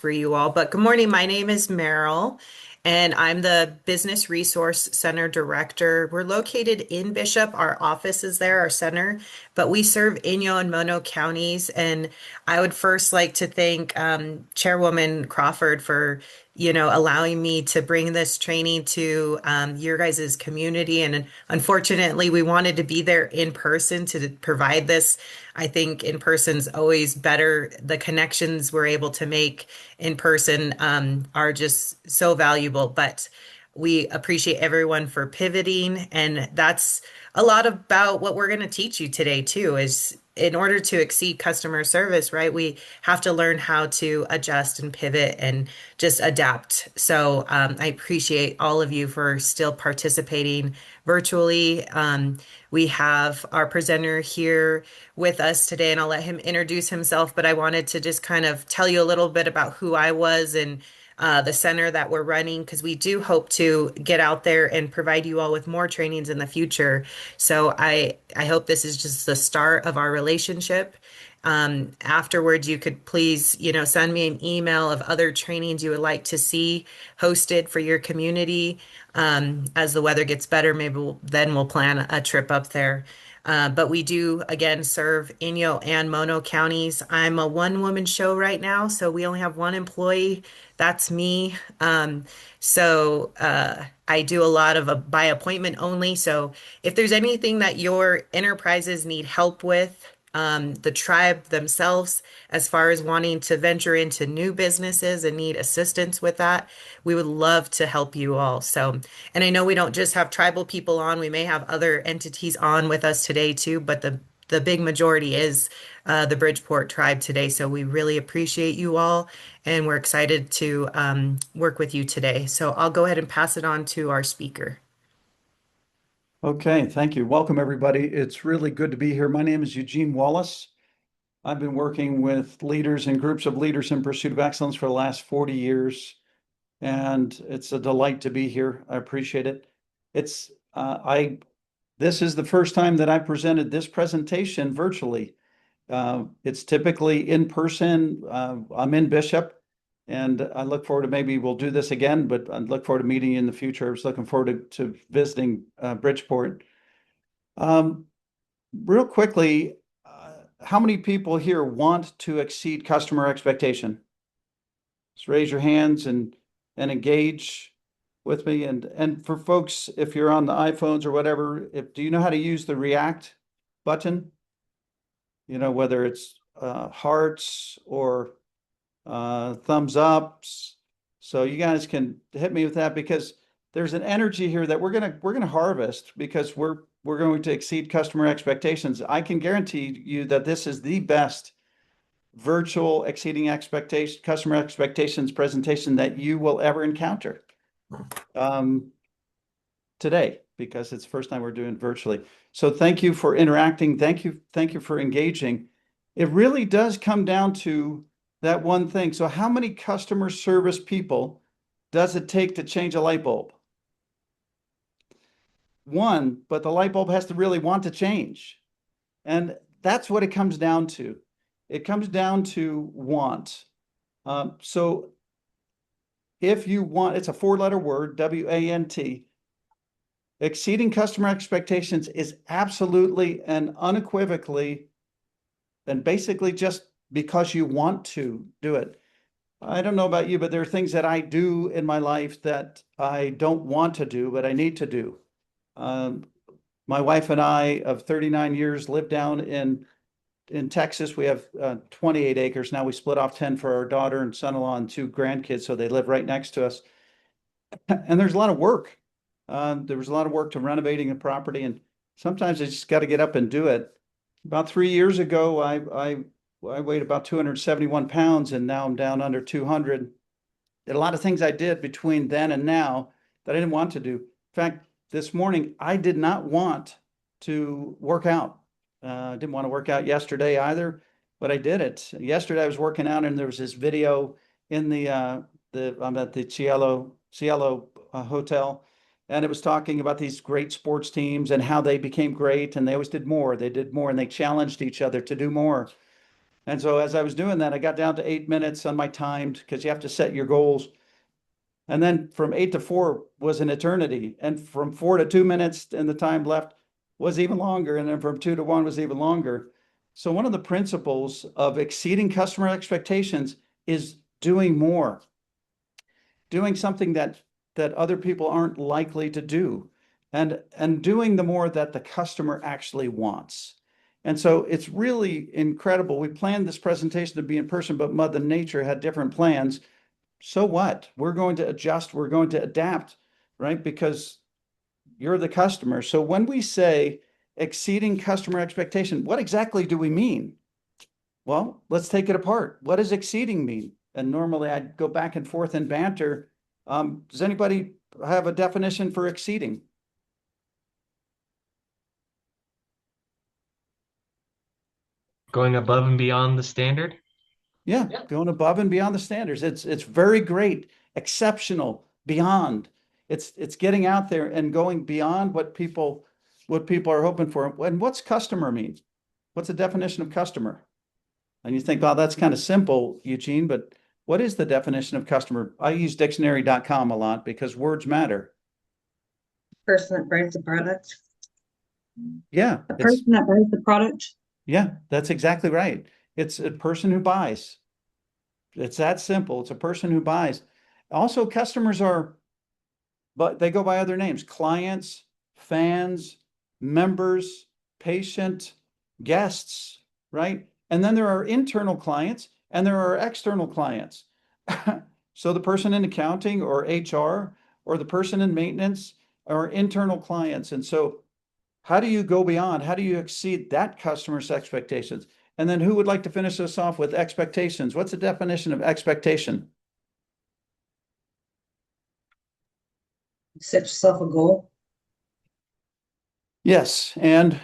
for you all. But good morning. My name is Meryl, and I'm the Business Resource Center Director. We're located in Bishop. Our office is there, our center, but we serve Inyo and Mono counties. And I would first like to thank Chairwoman Crawford for allowing me to bring this training to your guys' community. And unfortunately, we wanted to be there in person to provide this. I think in person's always better. The connections we're able to make in person are just so valuable. But we appreciate everyone for pivoting. And that's a lot about what we're going to teach you today, too, is in order to exceed customer service, right? We have to learn how to adjust and pivot and just adapt. So I appreciate all of you for still participating virtually. We have our presenter here with us today, and I'll let him introduce himself. But I wanted to just kind of tell you a little bit about who I was and the center that we're running, because we do hope to get out there and provide you all with more trainings in the future. So I hope this is just the start of our relationship. Afterwards, you could please, send me an email of other trainings you would like to see hosted for your community. As the weather gets better, maybe then we'll plan a trip up there. But we do, again, serve Inyo and Mono counties. I'm a one-woman show right now, so we only have one employee. That's me. I do a lot of by appointment only. So if there's anything that your enterprises need help with, the tribe themselves, as far as wanting to venture into new businesses and need assistance with that, we would love to help you all. So, and I know we don't just have tribal people on, we may have other entities on with us today too, but the big majority is the Bridgeport tribe today. So we really appreciate you all, and we're excited to work with you today. So I'll go ahead and pass it on to our speaker. Okay, thank you. Welcome, everybody. It's really good to be here. My name is Eugene Wallace. I've been working with leaders and groups of leaders in pursuit of excellence for the last 40 years, and it's a delight to be here. I appreciate it. This is the first time that I presented this presentation virtually. It's typically in person. I'm in Bishop, and I look forward to maybe we'll do this again, but I look forward to meeting you in the future. I was looking forward to visiting Bridgeport. Real quickly, how many people here want to exceed customer expectation? Just raise your hands and engage with me. And for folks, if you're on the iPhones or whatever, do you know how to use the react button? Whether it's hearts or thumbs ups. So you guys can hit me with that, because there's an energy here that we're gonna harvest, because we're going to exceed customer expectations. I can guarantee you that this is the best virtual exceeding customer expectations presentation that you will ever encounter today, because it's the first time we're doing it virtually. So thank you for interacting. Thank you for engaging. It really does come down to that one thing. So how many customer service people does it take to change a light bulb? One, but the light bulb has to really want to change. And that's what it comes down to. It comes down to want. So if you want, it's a four-letter word, W-A-N-T. Exceeding customer expectations is absolutely and unequivocally and basically just because you want to do it. I don't know about you, but there are things that I do in my life that I don't want to do, but I need to do. My wife and I of 39 years live down in Texas. We have 28 acres. Now we split off 10 for our daughter and son-in-law and two grandkids, so they live right next to us. And there's a lot of work. There was a lot of work to renovating the property, and sometimes I just got to get up and do it. About 3 years ago, I weighed about 271 pounds, and now I'm down under 200. There are a lot of things I did between then and now that I didn't want to do. In fact, this morning, I did not want to work out. I didn't want to work out yesterday either, but I did it. Yesterday, I was working out, and there was this video in I'm at the Cielo Hotel, and it was talking about these great sports teams and how they became great, and they always did more. They did more, and they challenged each other to do more. And so as I was doing that, I got down to 8 minutes on my timed, because you have to set your goals. And then from 8 to 4 was an eternity. And from 4 to 2 minutes and the time left was even longer. And then from 2 to 1 was even longer. So one of the principles of exceeding customer expectations is doing more, doing something that other people aren't likely to do, and doing the more that the customer actually wants. And so it's really incredible. We planned this presentation to be in person, but Mother Nature had different plans. So what? We're going to adjust, we're going to adapt, right? Because you're the customer. So when we say exceeding customer expectation, what exactly do we mean? Well, let's take it apart. What does exceeding mean? And normally I'd go back and forth in banter. Does anybody have a definition for exceeding? Going above and beyond the standard. Yeah, going above and beyond the standards. It's very great, exceptional, beyond. It's getting out there and going beyond what people are hoping for. And what's customer mean? What's the definition of customer? And you think, well, that's kind of simple, Eugene, but what is the definition of customer? I use dictionary.com a lot because words matter. Person that buys the product. Yeah, The person that buys the product. yeah, that's exactly right. It's a person who buys. It's that simple. It's a person who buys. Also, customers are, but they go by other names: clients, fans, members, patient, guests, right? And then there are internal clients and there are external clients. So the person in accounting or HR or the person in maintenance are internal clients. And so how do you go beyond? How do you exceed that customer's expectations? And then who would like to finish us off with expectations? What's the definition of expectation? Set yourself a goal. Yes, and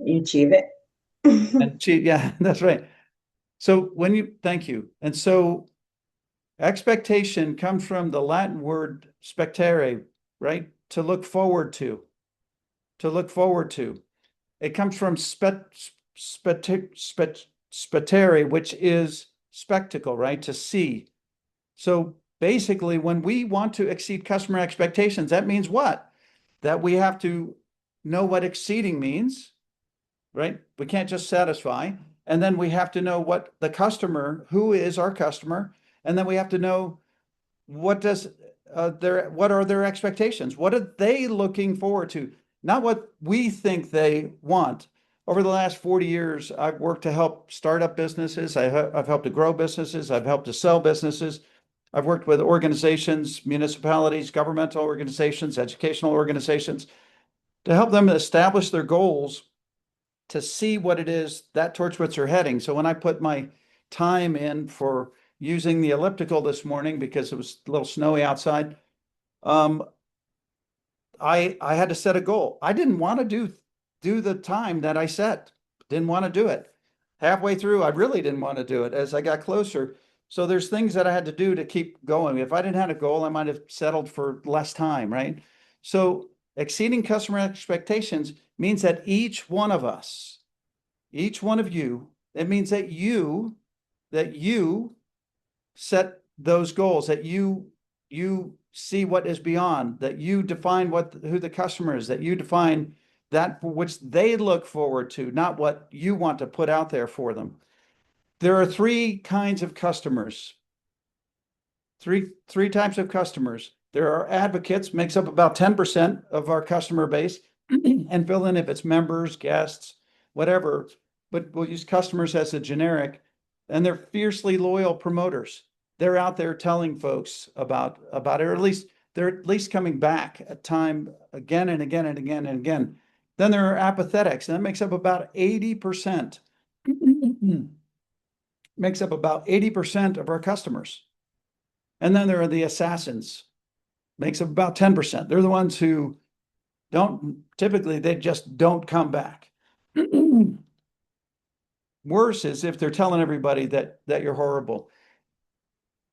You achieve it. yeah, that's right. So thank you. And so expectation comes from the Latin word spectere, right? To look forward to. To look forward to. It comes from spetere, which is spectacle, right? To see. So basically, when we want to exceed customer expectations, that means what? That we have to know what exceeding means, right? We can't just satisfy. And then we have to know what the customer, who is our customer, and then we have to know what are their expectations? What are they looking forward to? Not what we think they want. Over the last 40 years, I've worked to help start up businesses. I've helped to grow businesses. I've helped to sell businesses. I've worked with organizations, municipalities, governmental organizations, educational organizations to help them establish their goals, to see what it is that towards which they're heading. So when I put my time in for using the elliptical this morning because it was a little snowy outside, I had to set a goal. I didn't want to do the time that I set. Didn't want to do it. Halfway through, I really didn't want to do it as I got closer. So there's things that I had to do to keep going. If I didn't have a goal, I might have settled for less time, right? So exceeding customer expectations means that each one of us, each one of you, it means that you set those goals, that you see what is beyond, that you define who the customer is, that you define that for which they look forward to, not what you want to put out there for them. There are three kinds of customers. Three types of customers. There are advocates, makes up about 10% of our customer base, and fill in if it's members, guests, whatever, but we'll use customers as a generic. And they're fiercely loyal promoters. They're out there telling folks about it, or at least they're at least coming back at time again and again and again and again. Then there are apathetics, and that makes up about 80%. Makes up about 80% of our customers. And then there are the assassins, makes up about 10%. They're the ones who they just don't come back. Worse is if they're telling everybody that you're horrible.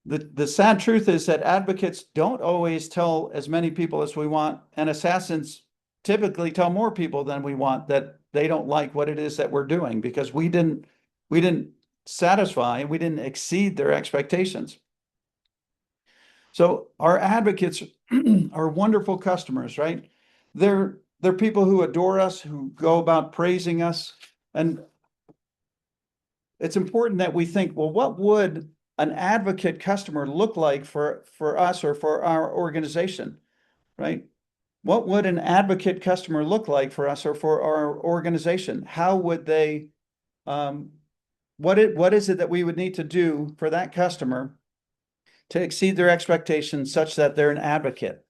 The sad truth is that advocates don't always tell as many people as we want, and assassins typically tell more people than we want that they don't like what it is that we're doing because we didn't satisfy, we didn't exceed their expectations. So our advocates are wonderful customers, right? They're people who adore us, who go about praising us. And it's important that we think, well, what would an advocate customer look like for us or for our organization, right? What would an advocate customer look like for us or for our organization? How would they, what is it that we would need to do for that customer to exceed their expectations such that they're an advocate?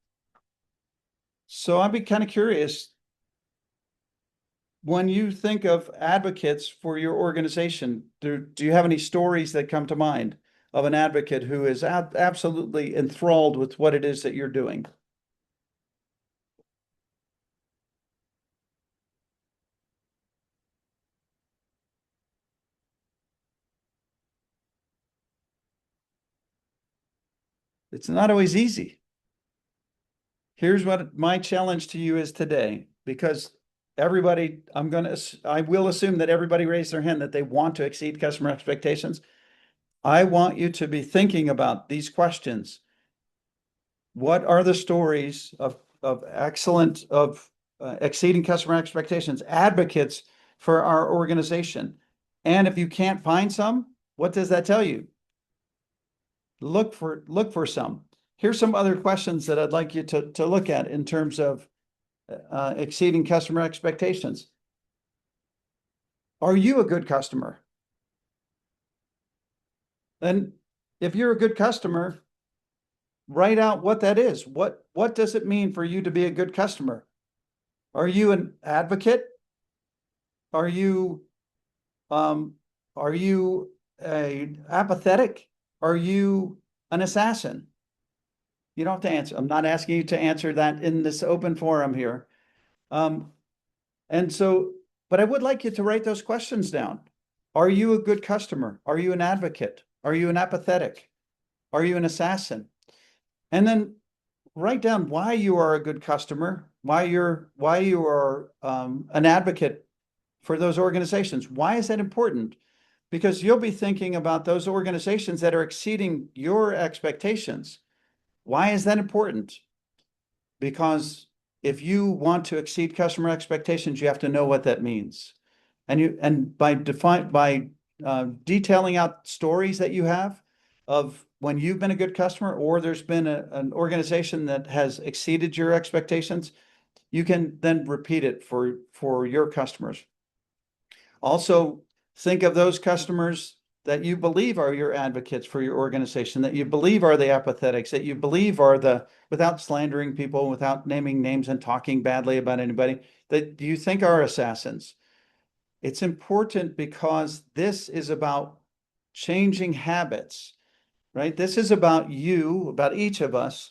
So I'd be kind of curious, when you think of advocates for your organization, do you have any stories that come to mind of an advocate who is absolutely enthralled with what it is that you're doing? It's not always easy. Here's what my challenge to you is today, because everybody, I will assume that everybody raised their hand that they want to exceed customer expectations. I want you to be thinking about these questions. What are the stories of exceeding customer expectations, advocates for our organization? And if you can't find some, what does that tell you? Look for some. Here's some other questions that I'd like you to look at in terms of exceeding customer expectations. Are you a good customer? And if you're a good customer, write out what that is. What does it mean for you to be a good customer? Are you an advocate? Are you a apathetic? Are you an assassin? You don't have to answer. I'm not asking you to answer that in this open forum here. And so, but I would like you to write those questions down. Are you a good customer? Are you an advocate? Are you an apathetic? Are you an assassin? And then write down why you are a good customer, why you are an advocate for those organizations. Why is that important? Because you'll be thinking about those organizations that are exceeding your expectations. Why is that important? Because if you want to exceed customer expectations, you have to know what that means. And by detailing out stories that you have of when you've been a good customer or there's been an organization that has exceeded your expectations, you can then repeat it for your customers. Also, think of those customers that you believe are your advocates for your organization, that you believe are the apathetics, that you believe are without slandering people, without naming names and talking badly about anybody, that you think are assassins. It's important because this is about changing habits, right? This is about you, about each of us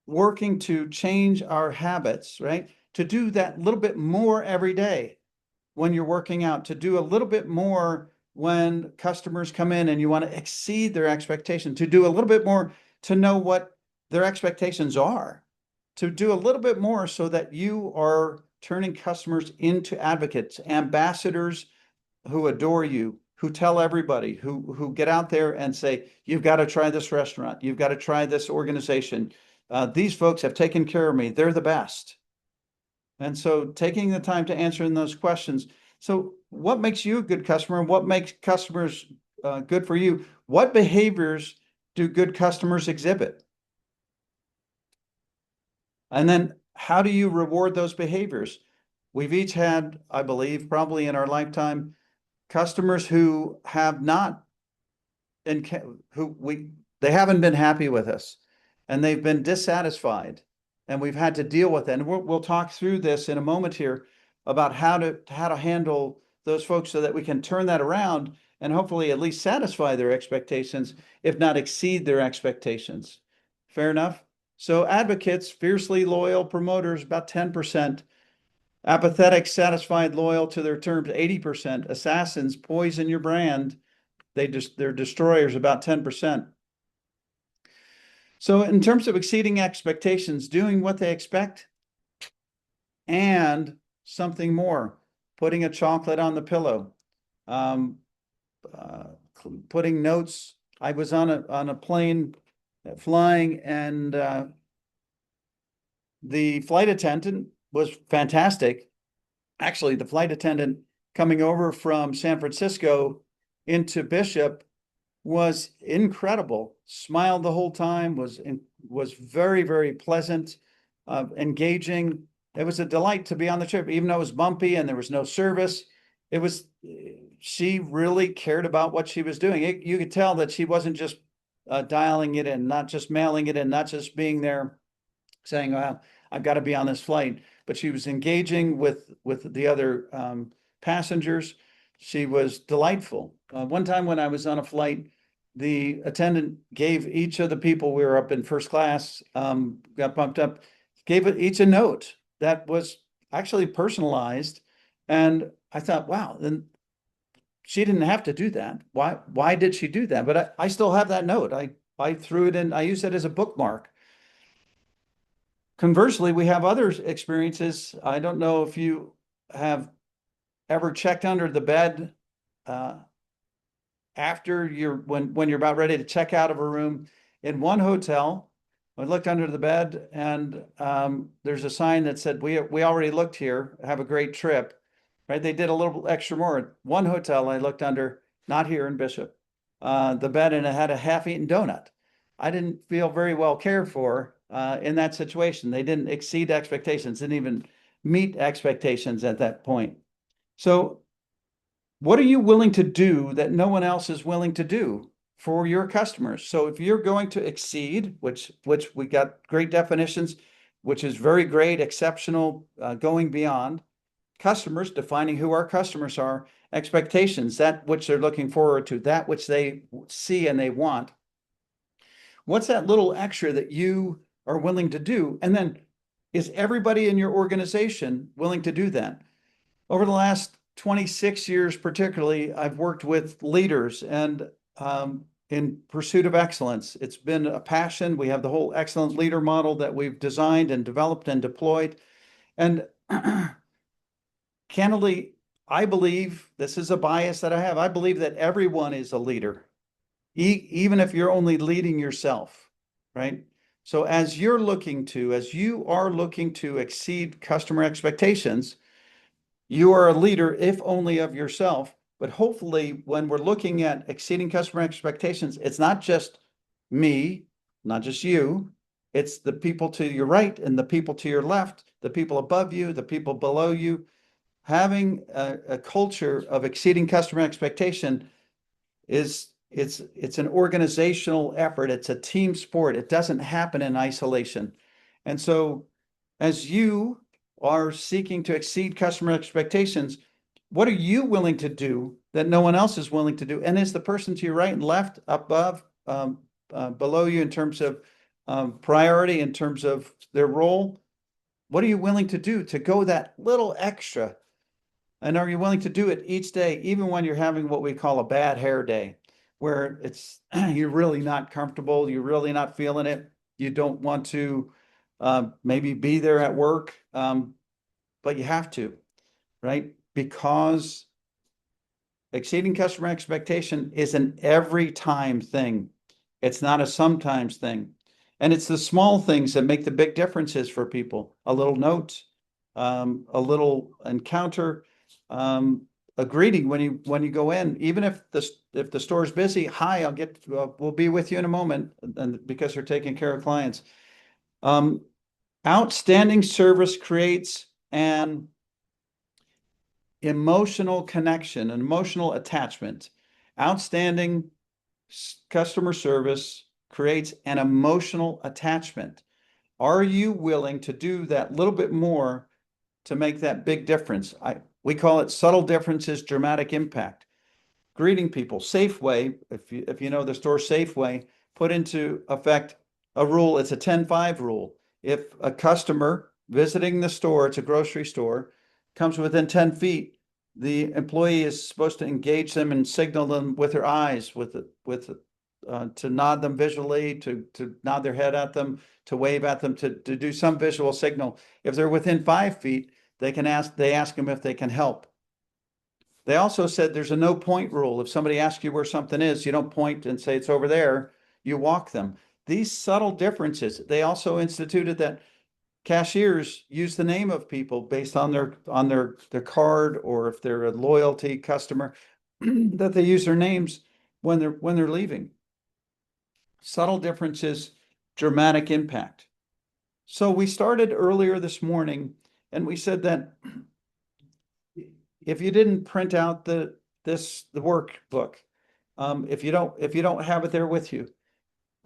working to change our habits, right? To do that little bit more every day when you're working out, to do a little bit more when customers come in and you want to exceed their expectation, to do a little bit more to know what their expectations are, to do a little bit more so that you are turning customers into advocates, ambassadors who adore you, who tell everybody, who get out there and say, you've got to try this restaurant, you've got to try this organization. These folks have taken care of me, they're the best. And so taking the time to answer those questions. So what makes you a good customer? What makes customers good for you? What behaviors do good customers exhibit? And then how do you reward those behaviors? We've each had, I believe, probably in our lifetime, customers who have not, they haven't been happy with us and they've been dissatisfied. And we've had to deal with it. And we'll talk through this in a moment here about how to handle those folks so that we can turn that around and hopefully at least satisfy their expectations, if not exceed their expectations. Fair enough? So advocates, fiercely loyal promoters, about 10%. Apathetic, satisfied, loyal to their terms, 80%. Assassins, poison your brand. They're destroyers, about 10%. So in terms of exceeding expectations, doing what they expect and something more. putting a chocolate on the pillow, putting notes. I was on a plane flying, and the flight attendant was fantastic. Actually, the flight attendant coming over from San Francisco into Bishop was incredible. Smiled the whole time, was very, very pleasant, engaging. It was a delight to be on the trip, even though it was bumpy and there was no service. It was, she really cared about what she was doing. You could tell that she wasn't just dialing it in, not just mailing it in, not just being there saying, well, I've got to be on this flight, but she was engaging with the other passengers. She was delightful. One time when I was on a flight, the attendant gave each of the people, we were up in first class, got bumped up, gave each a note that was actually personalized. And I thought, wow, then she didn't have to do that. Why did she do that? But I still have that note. I threw it in, I used it as a bookmark. Conversely, we have other experiences. I don't know if you have ever checked under the bed after when you're about ready to check out of a room. In one hotel, I looked under the bed, and there's a sign that said, we already looked here, have a great trip, right? They did a little extra more. One hotel I looked under, not here in Bishop, the bed, and it had a half-eaten donut. I didn't feel very well cared for in that situation. They didn't exceed expectations, didn't even meet expectations at that point. So what are you willing to do that no one else is willing to do for your customers? So if you're going to exceed, which we got great definitions, which is very great, exceptional, going beyond, customers, defining who our customers are, expectations, that which they're looking forward to, that which they see and they want. What's that little extra that you are willing to do? And then, is everybody in your organization willing to do that? Over the last 26 years, particularly, I've worked with leaders and in pursuit of excellence. It's been a passion. We have the whole excellent leader model that we've designed and developed and deployed. And candidly, I believe, this is a bias that I have, I believe that everyone is a leader, even if you're only leading yourself, right? So as you are looking to exceed customer expectations, you are a leader, if only of yourself. But hopefully, when we're looking at exceeding customer expectations, it's not just me, not just you, it's the people to your right and the people to your left, the people above you, the people below you. Having a culture of exceeding customer expectation it's an organizational effort. It's a team sport. It doesn't happen in isolation. And so as you are seeking to exceed customer expectations, what are you willing to do that no one else is willing to do? And is the person to your right and left, above, below you in terms of priority, in terms of their role, what are you willing to do to go that little extra? And are you willing to do it each day, even when you're having what we call a bad hair day, where it's you're really not comfortable, you're really not feeling it, you don't want to maybe be there at work, but you have to, right? Because exceeding customer expectation is an every time thing. It's not a sometimes thing. And it's the small things that make the big differences for people. A little note, a little encounter, a greeting when you go in, even if the store is busy. Hi, we'll be with you in a moment, and because they're taking care of clients. Outstanding service creates an emotional connection, an emotional attachment. Outstanding customer service creates an emotional attachment. Are you willing to do that little bit more to make that big difference? We call it subtle differences, dramatic impact. Greeting people. Safeway, if you know the store Safeway, put into effect a rule. It's a 10-5 rule. If a customer visiting the store, it's a grocery store, comes within 10 feet, the employee is supposed to engage them and signal them with their eyes, to nod them visually, to nod their head at them, to wave at them, to do some visual signal. If they're within 5 feet, they ask them if they can help. They also said there's a no point rule. If somebody asks you where something is, you don't point and say it's over there, you walk them. These subtle differences. They also instituted that cashiers use the name of people based on their card, or if they're a loyalty customer, that they use their names when they're leaving. Subtle differences, dramatic impact. So we started earlier this morning, and we said that if you didn't print out the workbook, if you don't have it there with you,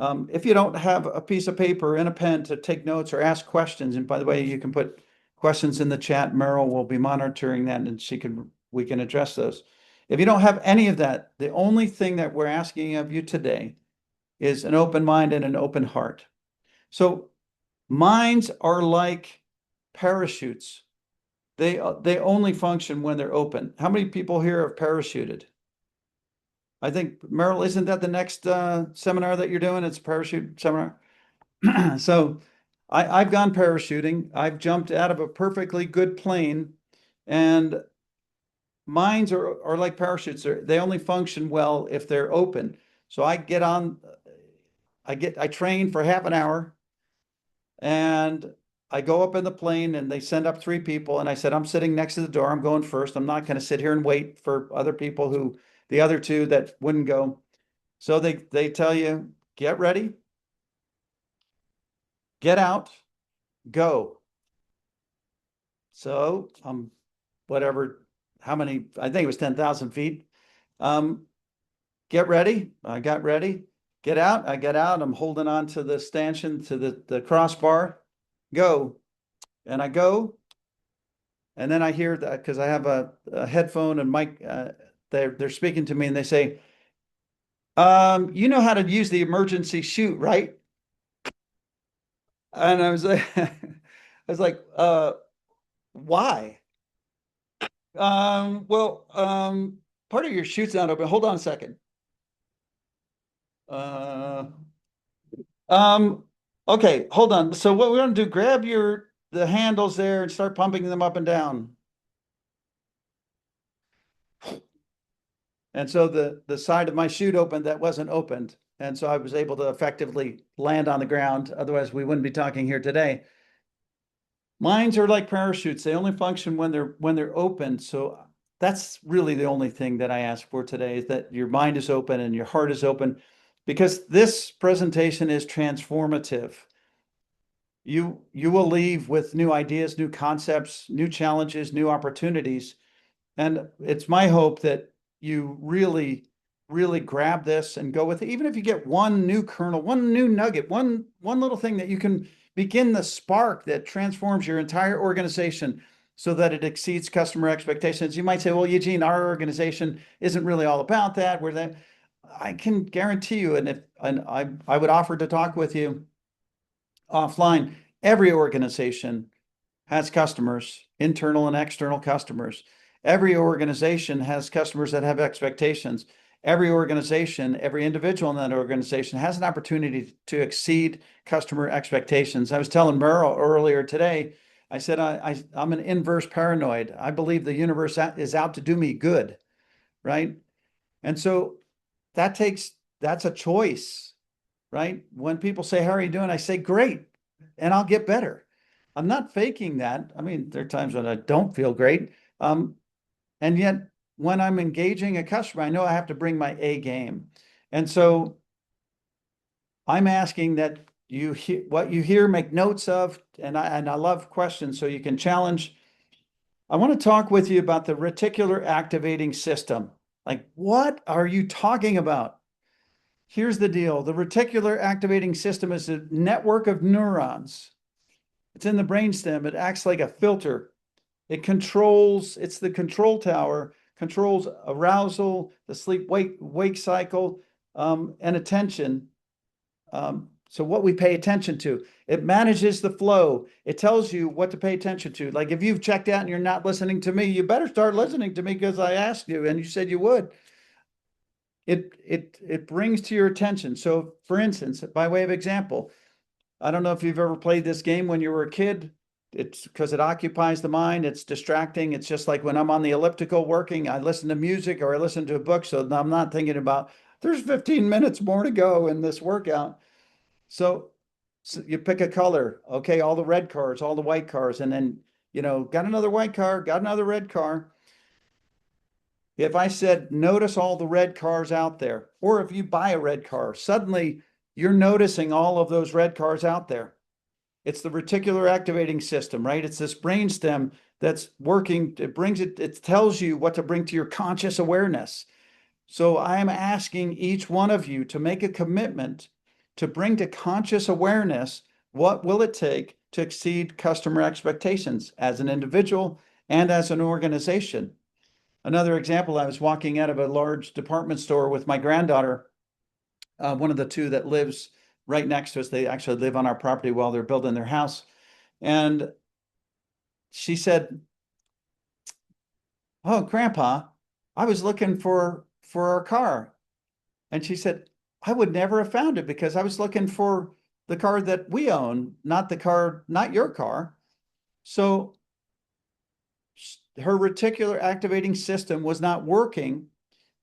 if you don't have a piece of paper and a pen to take notes or ask questions, and by the way, you can put questions in the chat. Meryl will be monitoring that, and we can address those. If you don't have any of that, the only thing that we're asking of you today is an open mind and an open heart. So minds are like parachutes. They only function when they're open. How many people here have parachuted? I think, Meryl, isn't that the next seminar that you're doing? It's a parachute seminar. So I've gone parachuting. I've jumped out of a perfectly good plane, and minds are like parachutes. They only function well if they're open. So I train for half an hour, and I go up in the plane, and they send up 3 people, and I said, I'm sitting next to the door. I'm going first. I'm not going to sit here and wait for other people the other 2 that wouldn't go. So they tell you, get ready, get out, go. So whatever, how many, I think it was 10,000 feet. Get ready. I got ready. Get out. I get out. I'm holding on to the stanchion, to the crossbar. Go. And I go. And then I hear that, because I have a headphone and mic, they're speaking to me, and they say, you know how to use the emergency chute, right? And I was like, why? Well, part of your chute's not open. Hold on a second. Okay, hold on. So what we're gonna do, grab the handles there and start pumping them up and down. And so the side of my chute opened that wasn't opened. And so I was able to effectively land on the ground. Otherwise, we wouldn't be talking here today. Minds are like parachutes. They only function when they're open. So that's really the only thing that I ask for today, is that your mind is open and your heart is open, because this presentation is transformative. You will leave with new ideas, new concepts, new challenges, new opportunities. And it's my hope that you really, really grab this and go with it. Even if you get one new kernel, one new nugget, one little thing that you can begin the spark that transforms your entire organization so that it exceeds customer expectations. You might say, well, Eugene, our organization isn't really all about that. I can guarantee you, and I would offer to talk with you offline, every organization has customers, internal and external customers. Every organization has customers that have expectations. Every organization, every individual in that organization has an opportunity to exceed customer expectations. I was telling Merle earlier today, I said, I'm an inverse paranoid. I believe the universe is out to do me good, right? And so that's a choice, right? When people say, how are you doing? I say, great, and I'll get better. I'm not faking that. I mean, there are times when I don't feel great. And yet when I'm engaging a customer, I know I have to bring my A game. And so I'm asking that what you hear, make notes of, and I love questions so you can challenge. I want to talk with you about the reticular activating system. Like, what are you talking about? Here's the deal. The reticular activating system is a network of neurons. It's in the brainstem. It acts like a filter. It's the control tower, controls arousal, the sleep-wake cycle, and attention. So what we pay attention to. It manages the flow. It tells you what to pay attention to. Like, if you've checked out and you're not listening to me, you better start listening to me, because I asked you and you said you would. It brings to your attention. So for instance, by way of example, I don't know if you've ever played this game when you were a kid. It's because it occupies the mind. It's distracting. It's just like when I'm on the elliptical working, I listen to music or I listen to a book. So I'm not thinking about there's 15 minutes more to go in this workout. So you pick a color. Okay, all the red cars, all the white cars, and then, got another white car, got another red car. If I said, notice all the red cars out there, or if you buy a red car, suddenly you're noticing all of those red cars out there. It's the reticular activating system, right? It's this brainstem that's working. It tells you what to bring to your conscious awareness. So I am asking each one of you to make a commitment to bring to conscious awareness, what will it take to exceed customer expectations as an individual and as an organization? Another example, I was walking out of a large department store with my granddaughter, one of the two that lives right next to us. They actually live on our property while they're building their house. And she said, "Oh, Grandpa, I was looking for our car." And she said, "I would never have found it because I was looking for the car that we own, not your car." So her reticular activating system was not working.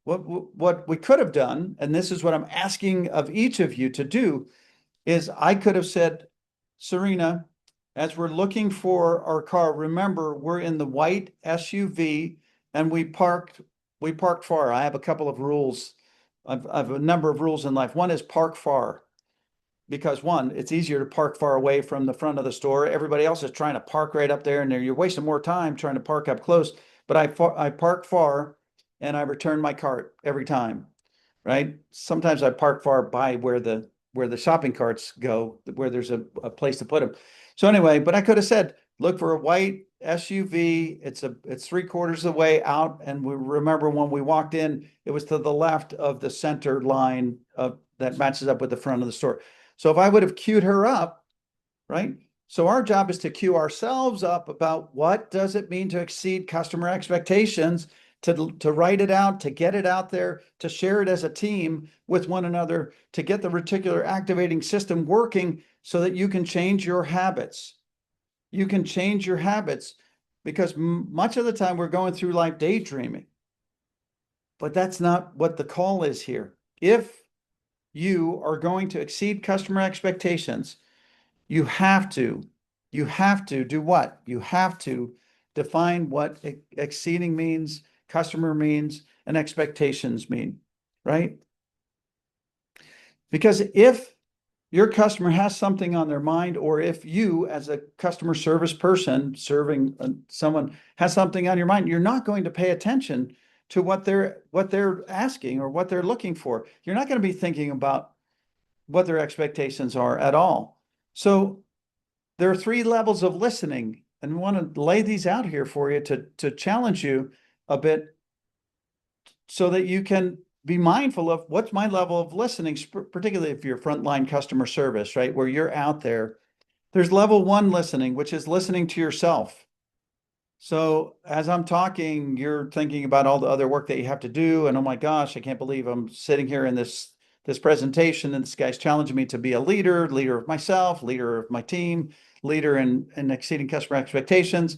What we could have done, and this is what I'm asking of each of you to do, is I could have said, "Serena, as we're looking for our car, remember we're in the white SUV and we parked far." I have a couple of rules. I've a number of rules in life. One is park far, because one, it's easier to park far away from the front of the store. Everybody else is trying to park right up there, and you're wasting more time trying to park up close. But I park far, and I return my cart every time, right? Sometimes I park far by where the shopping carts go, where there's a place to put them. So anyway, but I could have said, look for a white SUV. It's 3/4 of the way out. And we remember when we walked in, it was to the left of the center line that matches up with the front of the store. So if I would have queued her up, right? So our job is to cue ourselves up about what does it mean to exceed customer expectations, to write it out, to get it out there, to share it as a team with one another, to get the reticular activating system working so that you can change your habits. You can change your habits, because much of the time we're going through life daydreaming. But that's not what the call is here. If you are going to exceed customer expectations, you have to do what? You have to define what exceeding means, customer means, and expectations mean, right? Because if your customer has something on their mind, or if you as a customer service person serving someone has something on your mind, you're not going to pay attention to what they're asking or what they're looking for. You're not going to be thinking about what their expectations are at all. So there are 3 levels of listening, and we want to lay these out here for you to challenge you a bit so that you can be mindful of what's my level of listening, particularly if you're frontline customer service, right? Where you're out there. There's level 1 listening, which is listening to yourself. So as I'm talking, you're thinking about all the other work that you have to do. And oh my gosh, I can't believe I'm sitting here in this presentation and this guy's challenging me to be a leader of myself, leader of my team, leader in exceeding customer expectations.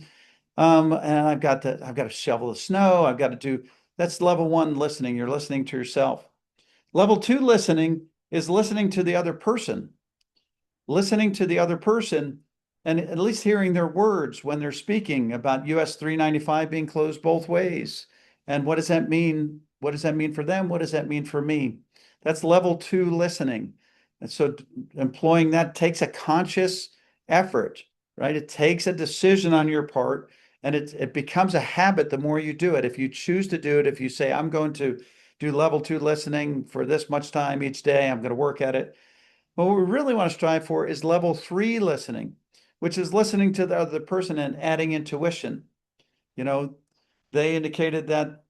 And I've got to shovel the snow. I've got to do, that's level 1 listening. You're listening to yourself. Level 2 listening is listening to the other person. Listening to the other person and at least hearing their words when they're speaking about US 395 being closed both ways. And what does that mean? What does that mean for them? What does that mean for me? That's level 2 listening. And so employing that takes a conscious effort, right? It takes a decision on your part, and it becomes a habit the more you do it. If you choose to do it, if you say, I'm going to do level 2 listening for this much time each day, I'm going to work at it. What we really want to strive for is level 3 listening, which is listening to the other person and adding intuition. They indicated that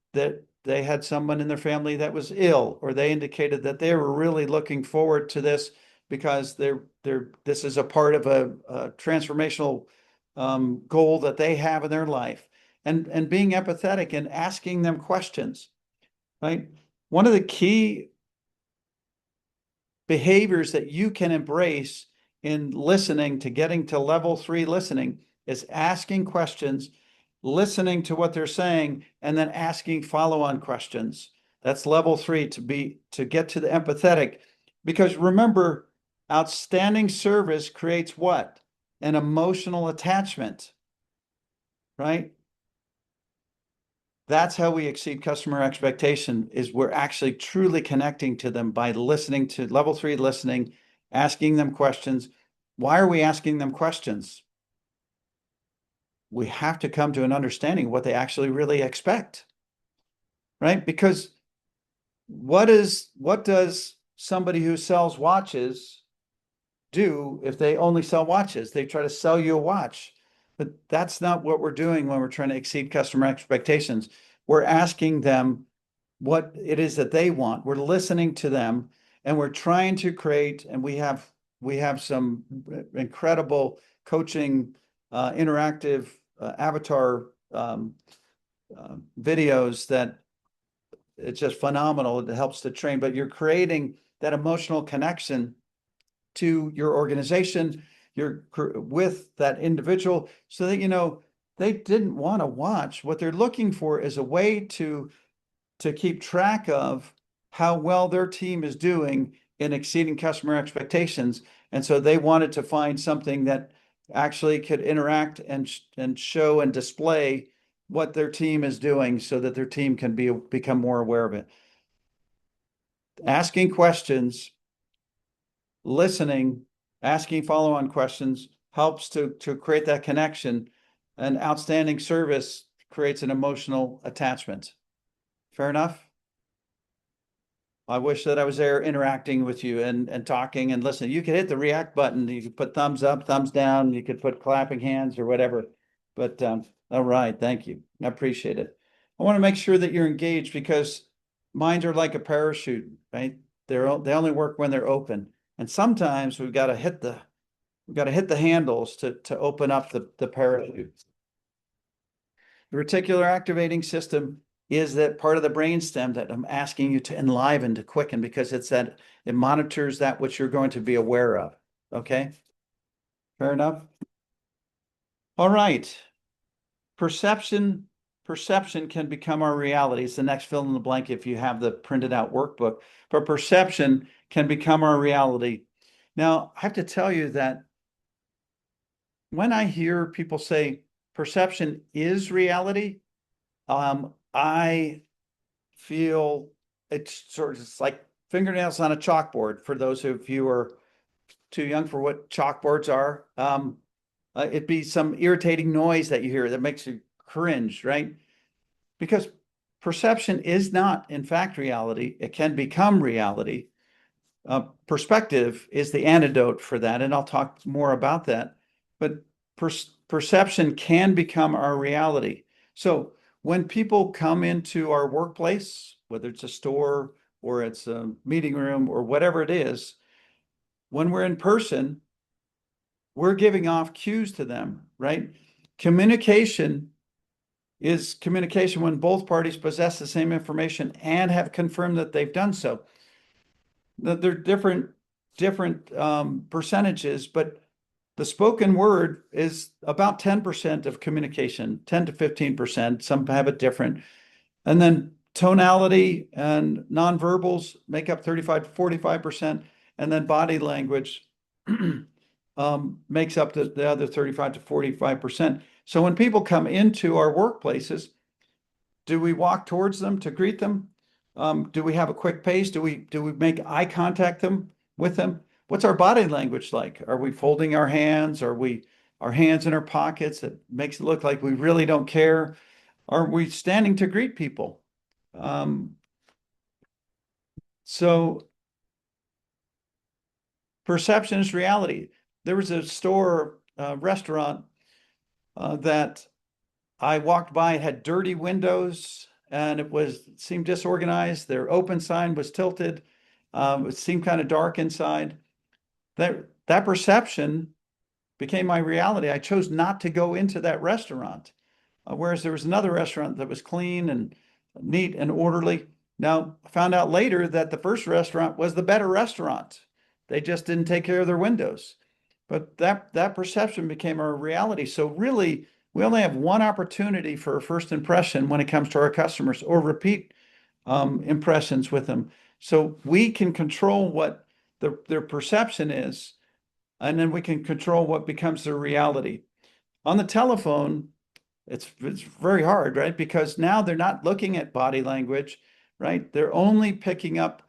they had someone in their family that was ill, or they indicated that they were really looking forward to this because this is a part of a transformational goal that they have in their life, and being empathetic and asking them questions, right? One of the key behaviors that you can embrace in listening, to getting to level 3 listening, is asking questions, listening to what they're saying, and then asking follow-on questions. That's level 3 to get to the empathetic. Because remember, outstanding service creates what? An emotional attachment, right? That's how we exceed customer expectation, is we're actually truly connecting to them by listening to level 3 listening, asking them questions. Why are we asking them questions? We have to come to an understanding of what they actually really expect, right? Because what does somebody who sells watches do if they only sell watches? They try to sell you a watch. But that's not what we're doing when we're trying to exceed customer expectations. We're asking them what it is that they want. We're listening to them, and we're trying to create, and we have some incredible coaching, interactive avatar videos that it's just phenomenal. It helps to train, but you're creating that emotional connection to your organization, with that individual, so that they didn't want to watch. What they're looking for is a way to keep track of how well their team is doing in exceeding customer expectations. And so they wanted to find something that actually could interact and show and display what their team is doing so that their team can become more aware of it. Asking questions, listening, asking follow-on questions helps to create that connection, and outstanding service creates an emotional attachment. Fair enough? I wish that I was there interacting with you and talking and listening. You could hit the react button. You could put thumbs up, thumbs down. You could put clapping hands or whatever. But all right, thank you. I appreciate it. I want to make sure that you're engaged, because minds are like a parachute, right? They only work when they're open. And sometimes we've got to hit the handles to open up the parachute. The reticular activating system is that part of the brainstem that I'm asking you to enliven, to quicken, because it monitors that which you're going to be aware of. Okay? Fair enough? All right. Perception can become our reality. It's the next fill in the blank if you have the printed out workbook. But perception can become our reality. Now, I have to tell you that when I hear people say perception is reality, I feel it's like fingernails on a chalkboard. For those of you who are too young for what chalkboards are, it'd be some irritating noise that you hear that makes you cringe, right? Because perception is not, in fact, reality. It can become reality. Perspective is the antidote for that, and I'll talk more about that. But perception can become our reality. So when people come into our workplace, whether it's a store or it's a meeting room or whatever it is, when we're in person, we're giving off cues to them, right? Communication is communication when both parties possess the same information and have confirmed that they've done so. They're different percentages, but the spoken word is about 10% of communication, 10 to 15%. Some have it different. And then tonality and nonverbals make up 35 to 45%. And then body language makes up the other 35 to 45%. So when people come into our workplaces, do we walk towards them to greet them? Do we have a quick pace? Do we make eye contact with them? What's our body language like? Are we folding our hands? Are our hands in our pockets? It makes it look like we really don't care. Are we standing to greet people? So perception is reality. There was a store, restaurant that I walked by. It had dirty windows and it seemed disorganized. Their open sign was tilted. It seemed kind of dark inside. That perception became my reality. I chose not to go into that restaurant, whereas there was another restaurant that was clean and neat and orderly. Now, I found out later that the first restaurant was the better restaurant. They just didn't take care of their windows. But that perception became our reality. So really, we only have one opportunity for a first impression when it comes to our customers, or repeat impressions with them. So we can control what their perception is, and then we can control what becomes their reality. On the telephone, it's very hard, right? Because now they're not looking at body language, right? They're only picking up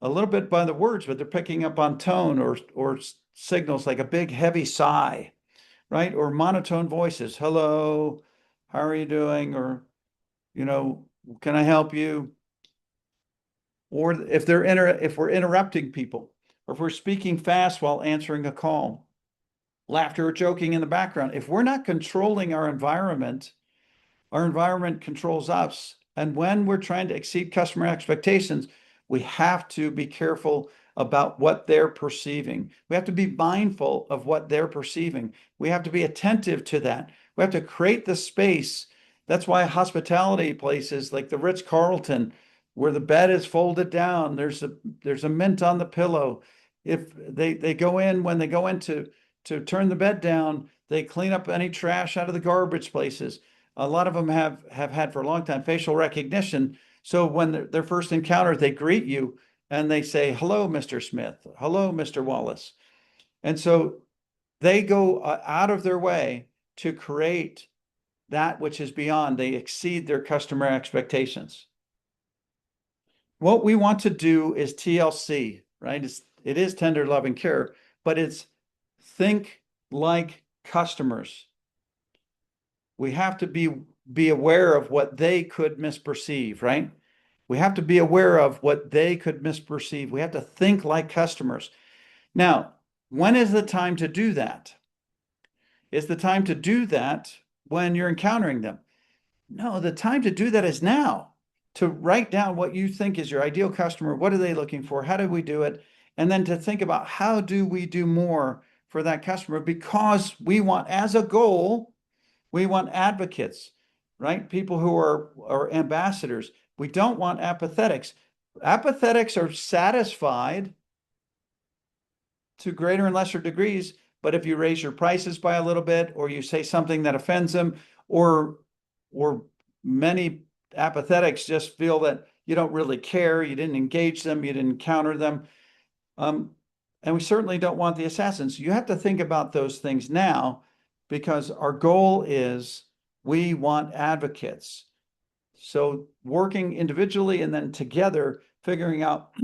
a little bit by the words, but they're picking up on tone, or signals like a big heavy sigh, right? Or monotone voices. Hello, how are you doing? Or, can I help you? Or if we're interrupting people, or if we're speaking fast while answering a call, laughter or joking in the background. If we're not controlling our environment controls us. And when we're trying to exceed customer expectations, we have to be careful about what they're perceiving. We have to be mindful of what they're perceiving. We have to be attentive to that. We have to create the space. That's why hospitality places like the Ritz-Carlton, where the bed is folded down, there's a mint on the pillow. If they go in, when they go in to turn the bed down, they clean up any trash out of the garbage places. A lot of them have had for a long time facial recognition. So when their first encounter, they greet you and they say, hello, Mr. Smith. Hello, Mr. Wallace. And so they go out of their way to create that which is beyond. They exceed their customer expectations. What we want to do is TLC, right? It is tender, love, and care, but it's think like customers. We have to be aware of what they could misperceive, right? We have to be aware of what they could misperceive. We have to think like customers. Now, when is the time to do that? Is the time to do that when you're encountering them? No, the time to do that is now. To write down what you think is your ideal customer. What are they looking for? How do we do it? And then to think about how do we do more for that customer, because we want, as a goal, we want advocates, right? People who are ambassadors. We don't want apathetics. Apathetics are satisfied to greater and lesser degrees, but if you raise your prices by a little bit, or you say something that offends them, or many apathetics just feel that you don't really care, you didn't engage them, you didn't counter them. And we certainly don't want the assassins. You have to think about those things now, because our goal is we want advocates. So working individually and then together, figuring out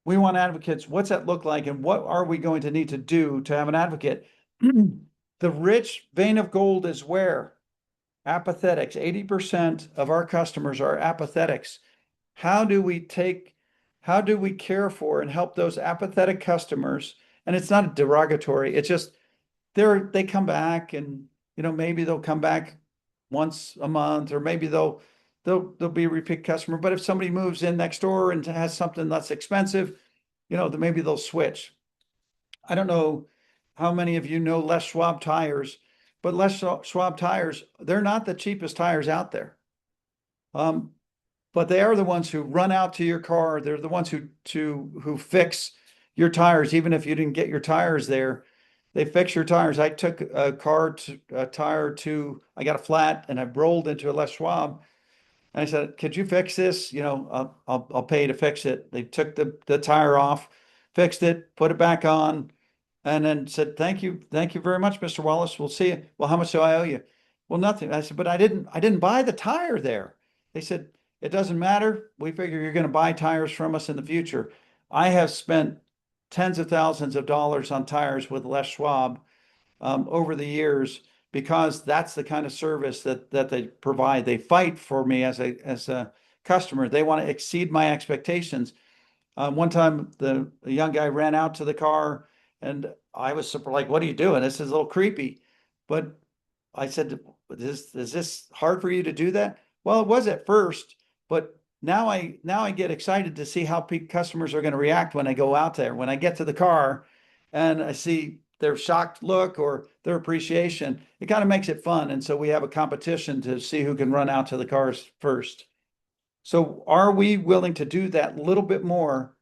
we want advocates. What's that look like? And what are we going to need to do to have an advocate? The rich vein of gold is where? Apathetics. 80% of our customers are apathetics. How do we care for and help those apathetic customers? And it's not derogatory. It's just they come back, and maybe they'll come back once a month, or maybe they'll be a repeat customer. But if somebody moves in next door and has something less expensive, then maybe they'll switch. I don't know how many of you know Les Schwab tires, but Les Schwab tires, they're not the cheapest tires out there. But they are the ones who run out to your car. They're the ones who fix your tires, even if you didn't get your tires there. They fix your tires. I took a tire I got a flat, and I rolled into a Les Schwab. And I said, could you fix this? I'll pay to fix it. They took the tire off, fixed it, put it back on, and then said, thank you very much, Mr. Wallace. We'll see you. Well, how much do I owe you? Well, nothing. I said, but I didn't buy the tire there. They said, it doesn't matter. We figure you're going to buy tires from us in the future. I have spent tens of thousands of dollars on tires with Les Schwab over the years, because that's the kind of service that they provide. They fight for me as a customer. They want to exceed my expectations. One time, the young guy ran out to the car, and I was super like, "What are you doing? This is a little creepy." But I said, "Is this hard for you to do that?" Well, it was at first, but now I get excited to see how customers are going to react when I go out there. When I get to the car, and I see their shocked look or their appreciation, it kind of makes it fun. And so we have a competition to see who can run out to the cars first. So are we willing to do that little bit more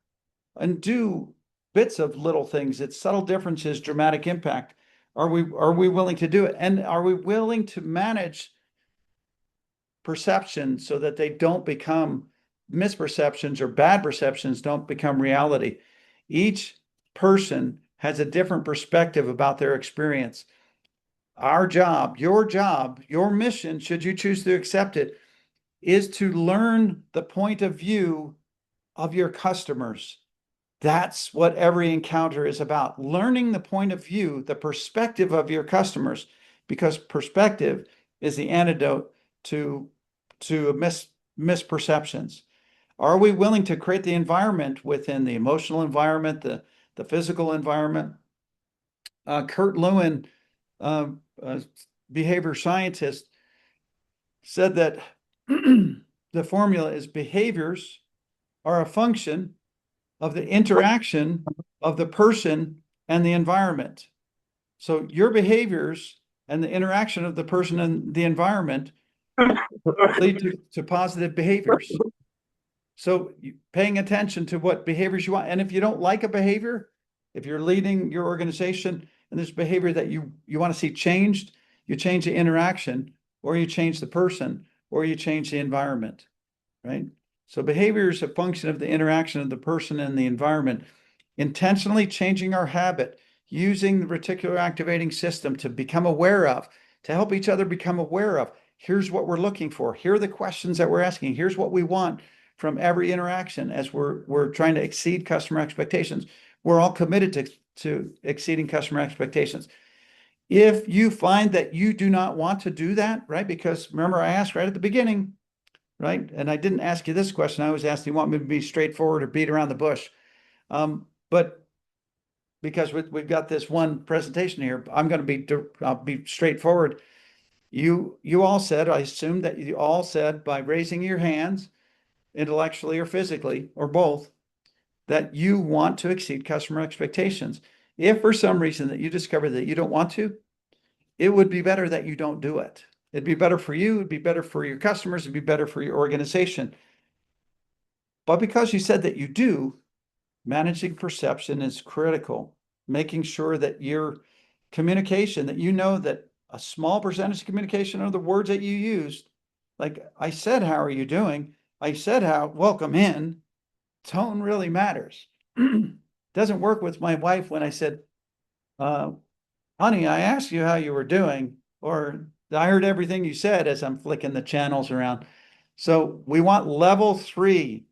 and do bits of little things. It's subtle differences, dramatic impact. Are we willing to do it? And are we willing to manage perception so that they don't become misperceptions, or bad perceptions don't become reality? Each person has a different perspective about their experience. Our job, your mission, should you choose to accept it, is to learn the point of view of your customers. That's what every encounter is about. Learning the point of view, the perspective of your customers, because perspective is the antidote to misperceptions. Are we willing to create the environment within the emotional environment, the physical environment? Kurt Lewin, a behavior scientist, said that the formula is behaviors are a function of the interaction of the person and the environment. So your behaviors and the interaction of the person and the environment lead to positive behaviors. So paying attention to what behaviors you want. And if you don't like a behavior, if you're leading your organization and there's behavior that you want to see changed, you change the interaction, or you change the person, or you change the environment, right? So behavior is a function of the interaction of the person and the environment. Intentionally changing our habit, using the reticular activating system to become aware of, to help each other become aware of, here's what we're looking for. Here are the questions that we're asking. Here's what we want from every interaction as we're trying to exceed customer expectations. We're all committed to exceeding customer expectations. If you find that you do not want to do that, right? Because remember, I asked right at the beginning, right? And I didn't ask you this question. I was asked, do you want me to be straightforward or beat around the bush? But because we've got this one presentation here, I'm going to I'll be straightforward. You all said, I assume that you all said by raising your hands, intellectually or physically, or both, that you want to exceed customer expectations. If for some reason that you discover that you don't want to, it would be better that you don't do it. It'd be better for you. It'd be better for your customers. It'd be better for your organization. But because you said that you do, managing perception is critical. Making sure that your communication, that you know that a small percentage of communication are the words that you used. Like I said, how are you doing? I said, how, welcome in. Tone really matters. Doesn't work with my wife when I said, honey, I asked you how you were doing, or I heard everything you said as I'm flicking the channels around. So we want level three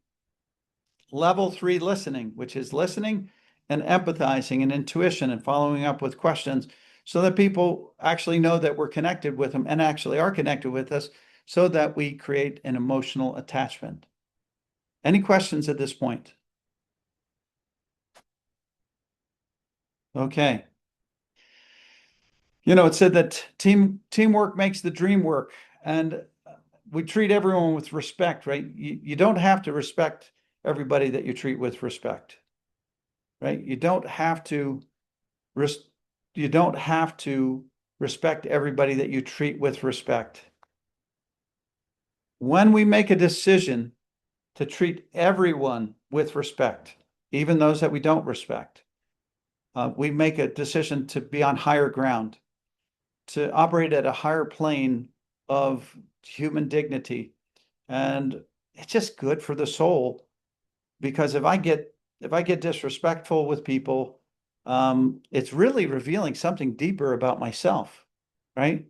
listening, which is listening and empathizing and intuition and following up with questions so that people actually know that we're connected with them and actually are connected with us, so that we create an emotional attachment. Any questions at this point? Okay. You know, it said that teamwork makes the dream work, and we treat everyone with respect, right? You don't have to respect everybody that you treat with respect, right? You don't have to respect everybody that you treat with respect. When we make a decision to treat everyone with respect, even those that we don't respect, we make a decision to be on higher ground, to operate at a higher plane of human dignity. And it's just good for the soul, because if I get disrespectful with people, it's really revealing something deeper about myself, right?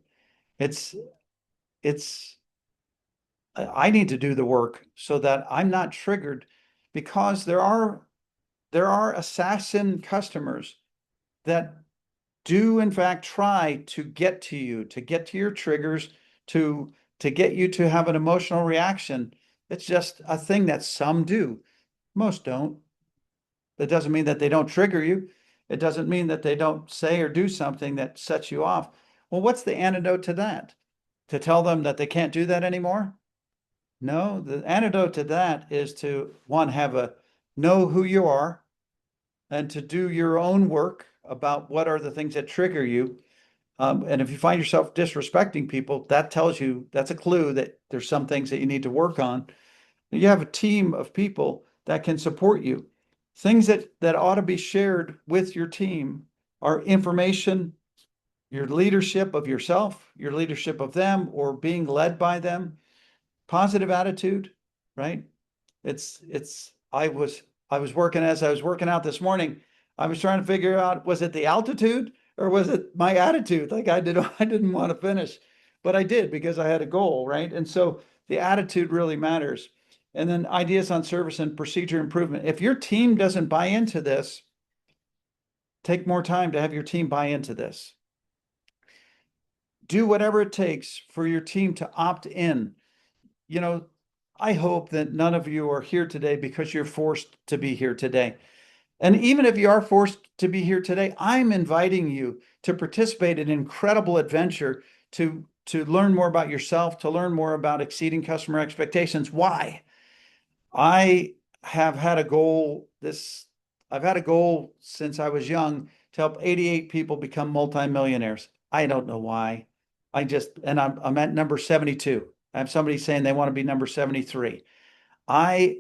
I need to do the work so that I'm not triggered, because there are assassin customers that do in fact try to get to you, to get to your triggers, to get you to have an emotional reaction. It's just a thing that some do. Most don't. That doesn't mean that they don't trigger you. It doesn't mean that they don't say or do something that sets you off. Well, what's the antidote to that? To tell them that they can't do that anymore? No, the antidote to that is to, one, know who you are, and to do your own work about what are the things that trigger you. And if you find yourself disrespecting people, that tells you, that's a clue that there's some things that you need to work on. You have a team of people that can support you. Things that ought to be shared with your team are information, your leadership of yourself, your leadership of them, or being led by them, positive attitude, right? I was working as I was working out this morning, I was trying to figure out, was it the altitude or was it my attitude? Like I didn't want to finish, but I did because I had a goal, right? And so the attitude really matters. And then ideas on service and procedure improvement. If your team doesn't buy into this, take more time to have your team buy into this. Do whatever it takes for your team to opt in. You know, I hope that none of you are here today because you're forced to be here today. And even if you are forced to be here today, I'm inviting you to participate in an incredible adventure to learn more about yourself, to learn more about exceeding customer expectations. Why? I have had a goal I've had a goal since I was young to help 88 people become multimillionaires. I don't know why. I'm at number 72. I have somebody saying they want to be number 73. I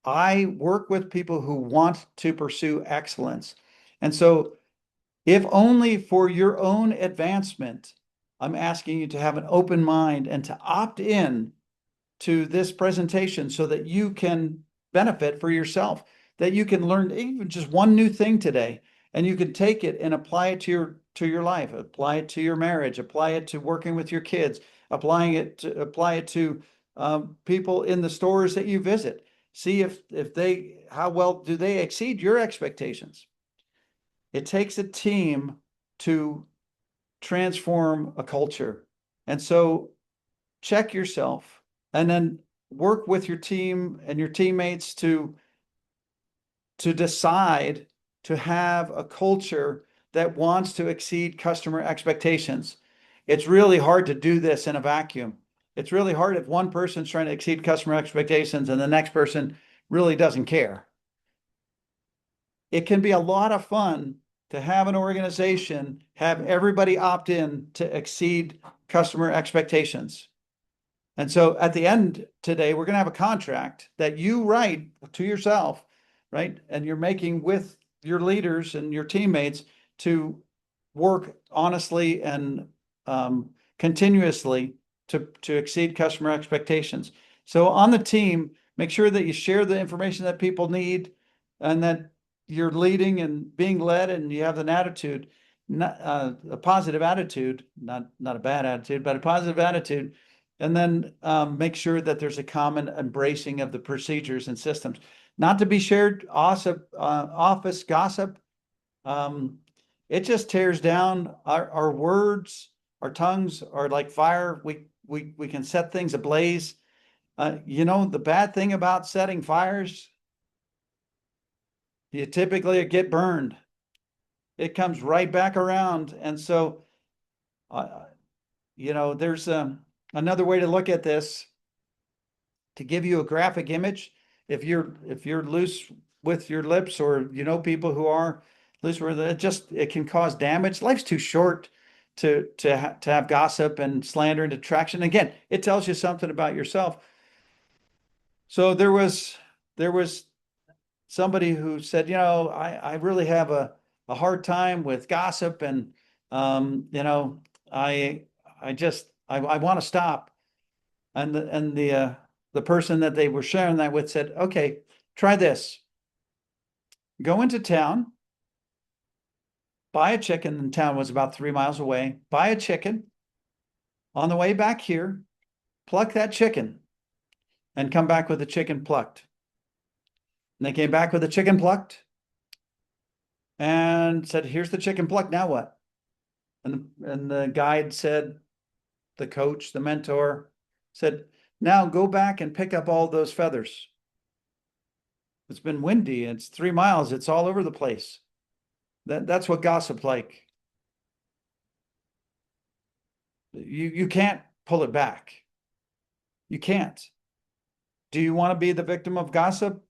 I work with people who want to pursue excellence. And so, if only for your own advancement, I'm asking you to have an open mind and to opt in to this presentation so that you can benefit for yourself, that you can learn even just one new thing today, and you can take it and apply it to your life, apply it to your marriage, apply it to working with your kids, apply it to people in the stores that you visit. See if they how well do they exceed your expectations. It takes a team to transform a culture. And so check yourself and then work with your team and your teammates to decide to have a culture that wants to exceed customer expectations. It's really hard to do this in a vacuum. It's really hard if one person's trying to exceed customer expectations and the next person really doesn't care. It can be a lot of fun to have an organization, have everybody opt in to exceed customer expectations. And so at the end today, we're going to have a contract that you write to yourself, right? And you're making with your leaders and your teammates to work honestly and continuously to exceed customer expectations. So on the team, make sure that you share the information that people need and that you're leading and being led and you have an attitude, not a positive attitude, not a bad attitude, but a positive attitude. And then make sure that there's a common embracing of the procedures and systems. Not to be shared office gossip. It just tears down our words. Our tongues are like fire. We can set things ablaze. The bad thing about setting fires, you typically get burned. It comes right back around. And so, there's another way to look at this to give you a graphic image. If you're loose with your lips, or people who are loose with it can cause damage. Life's too short to have gossip and slander and detraction. Again, it tells you something about yourself. So there was somebody who said, I really have a hard time with gossip, and I want to stop. And the person that they were sharing that with said, okay, try this. Go into town, buy a chicken. And town was about 3 miles away. Buy a chicken. On the way back here, pluck that chicken and come back with the chicken plucked. And they came back with the chicken plucked and said, here's the chicken plucked. Now what? And the guide said, the coach, the mentor said, now go back and pick up all those feathers. It's been windy. It's 3 miles. It's all over the place. That's what gossip's like. You can't pull it back. You can't. Do you want to be the victim of gossip?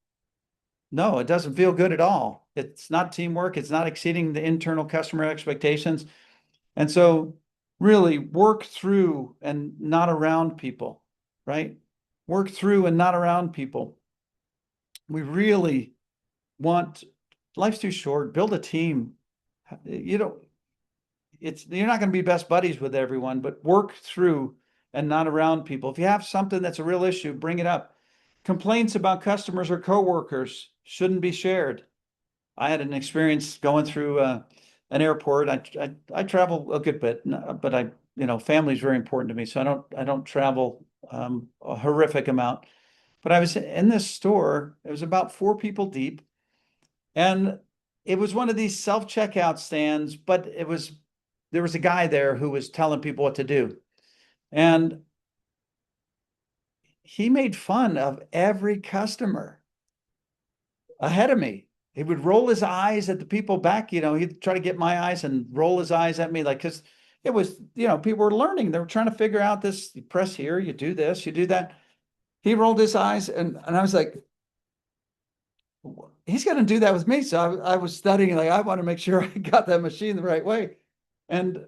No, it doesn't feel good at all. It's not teamwork. It's not exceeding the internal customer expectations. And so really work through and not around people, right? Work through and not around people. We really life's too short. Build a team. You don't, you're not going to be best buddies with everyone, but work through and not around people. If you have something that's a real issue, bring it up. Complaints about customers or coworkers shouldn't be shared. I had an experience going through an airport. I travel a good bit, but family is very important to me, so I don't travel a horrific amount. But I was in this store. It was about 4 people deep, and it was one of these self-checkout stands, but there was a guy there who was telling people what to do. And he made fun of every customer ahead of me. He would roll his eyes at the people back, he'd try to get my eyes and roll his eyes at me, like, because it was, people were learning. They were trying to figure out this, you press here, you do this, you do that. He rolled his eyes, and I was like, he's going to do that with me. So I was studying, like, I want to make sure I got that machine the right way. And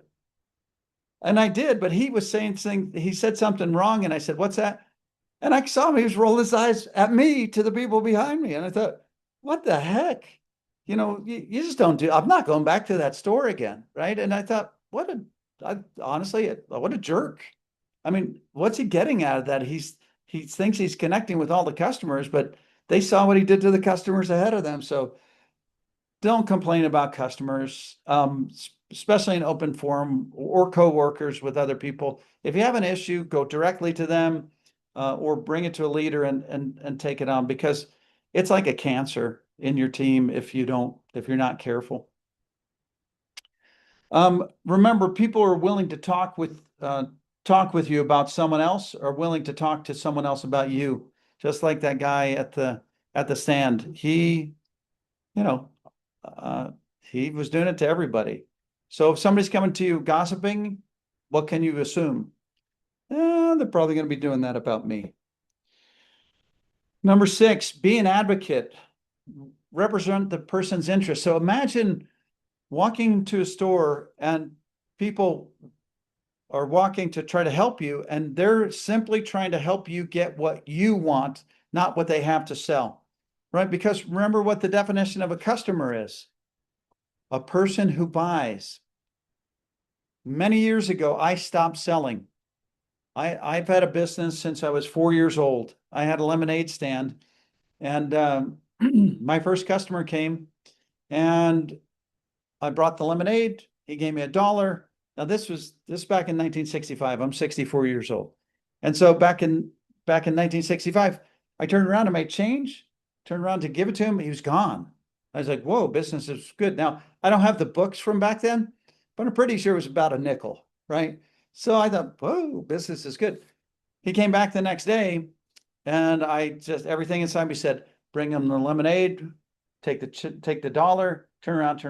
I did, but he was saying he said something wrong. And I said, what's that? And I saw him, he was rolling his eyes at me to the people behind me. And I thought, what the heck? You just don't I'm not going back to that store again. Right. And I thought, honestly, what a jerk. I mean, what's he getting out of that? He thinks he's connecting with all the customers, but they saw what he did to the customers ahead of them. So don't complain about customers, especially in open forum or coworkers with other people. If you have an issue, go directly to them, or bring it to a leader and take it on, because it's like a cancer in your team if you're not careful. Remember, people are willing to talk with you about someone else, or willing to talk to someone else about you. Just like that guy at the stand, he was doing it to everybody. So if somebody's coming to you gossiping, what can you assume? They're probably going to be doing that about me. Number 6, be an advocate. Represent the person's interest. So imagine walking to a store and people are walking to try to help you, and they're simply trying to help you get what you want, not what they have to sell, right? Because remember what the definition of a customer is: a person who buys. Many years ago, I stopped selling. I've had a business since I was 4 years old. I had a lemonade stand, and my first customer came, and I brought the lemonade. He gave me $1. Now this back in 1965. I'm 64 years old, and so back in 1965, I turned around to make change. Turned around to give it to him. He was gone. I was like, "Whoa, business is good." Now I don't have the books from back then, but I'm pretty sure it was about a nickel, right? So I thought, "Whoa, business is good." He came back the next day, and everything inside me said, "Bring him the lemonade, take the $1, turn around,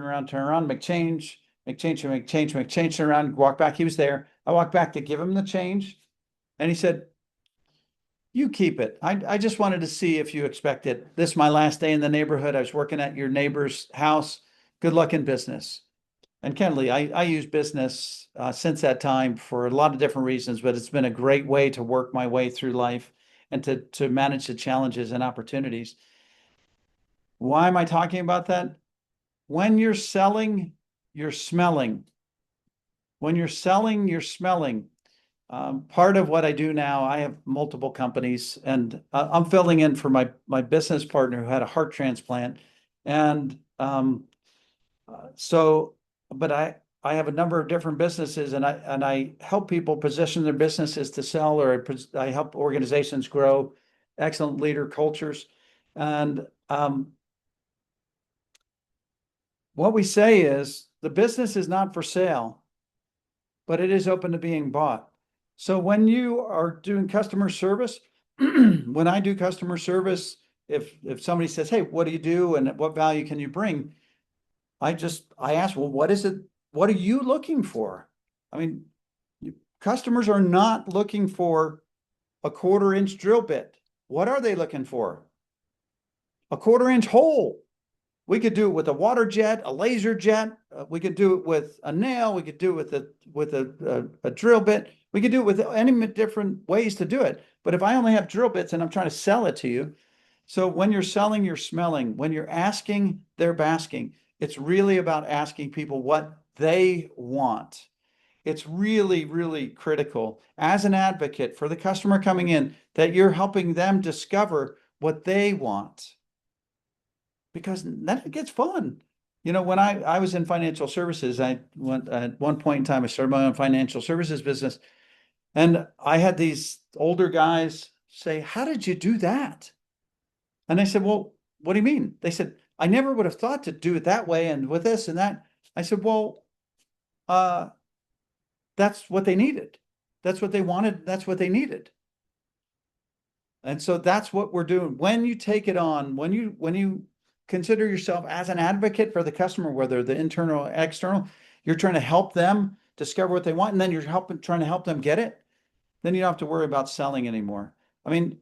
make change, turn around, walk back." He was there. I walked back to give him the change, and he said, "You keep it. I just wanted to see if you expect it. This is my last day in the neighborhood. I was working at your neighbor's house. Good luck in business." And Kenley, I use business since that time for a lot of different reasons, but it's been a great way to work my way through life and to manage the challenges and opportunities. Why am I talking about that? When you're selling, you're smelling. When you're selling, you're smelling. Part of what I do now, I have multiple companies, and I'm filling in for my business partner who had a heart transplant. And but I have a number of different businesses, and I help people position their businesses to sell, or I help organizations grow excellent leader cultures. And what we say is the business is not for sale, but it is open to being bought. So when you are doing customer service, when I do customer service, if somebody says, "Hey, what do you do and what value can you bring?" I ask, "Well, what is it? What are you looking for?" I mean, customers are not looking for a 1/4-inch drill bit. What are they looking for? A 1/4-inch hole. We could do it with a water jet, a laser jet. We could do it with a nail. We could do it with a drill bit. We could do it with any different ways to do it. But if I only have drill bits and I'm trying to sell it to you, So when you're selling, you're smelling. When you're asking, they're basking. It's really about asking people what they want. It's really, really critical as an advocate for the customer coming in that you're helping them discover what they want. Because then it gets fun. You know, when I was in financial services, I went at one point in time, I started my own financial services business. And I had these older guys say, "How did you do that?" And I said, "Well, what do you mean?" They said, "I never would have thought to do it that way and with this and that." I said, "Well, uh, that's what they needed. That's what they wanted. That's what they needed." And so that's what we're doing. When you take it on, when you consider yourself as an advocate for the customer, whether the internal or external, you're trying to help them discover what they want, and then you're trying to help them get it, then you don't have to worry about selling anymore. I mean,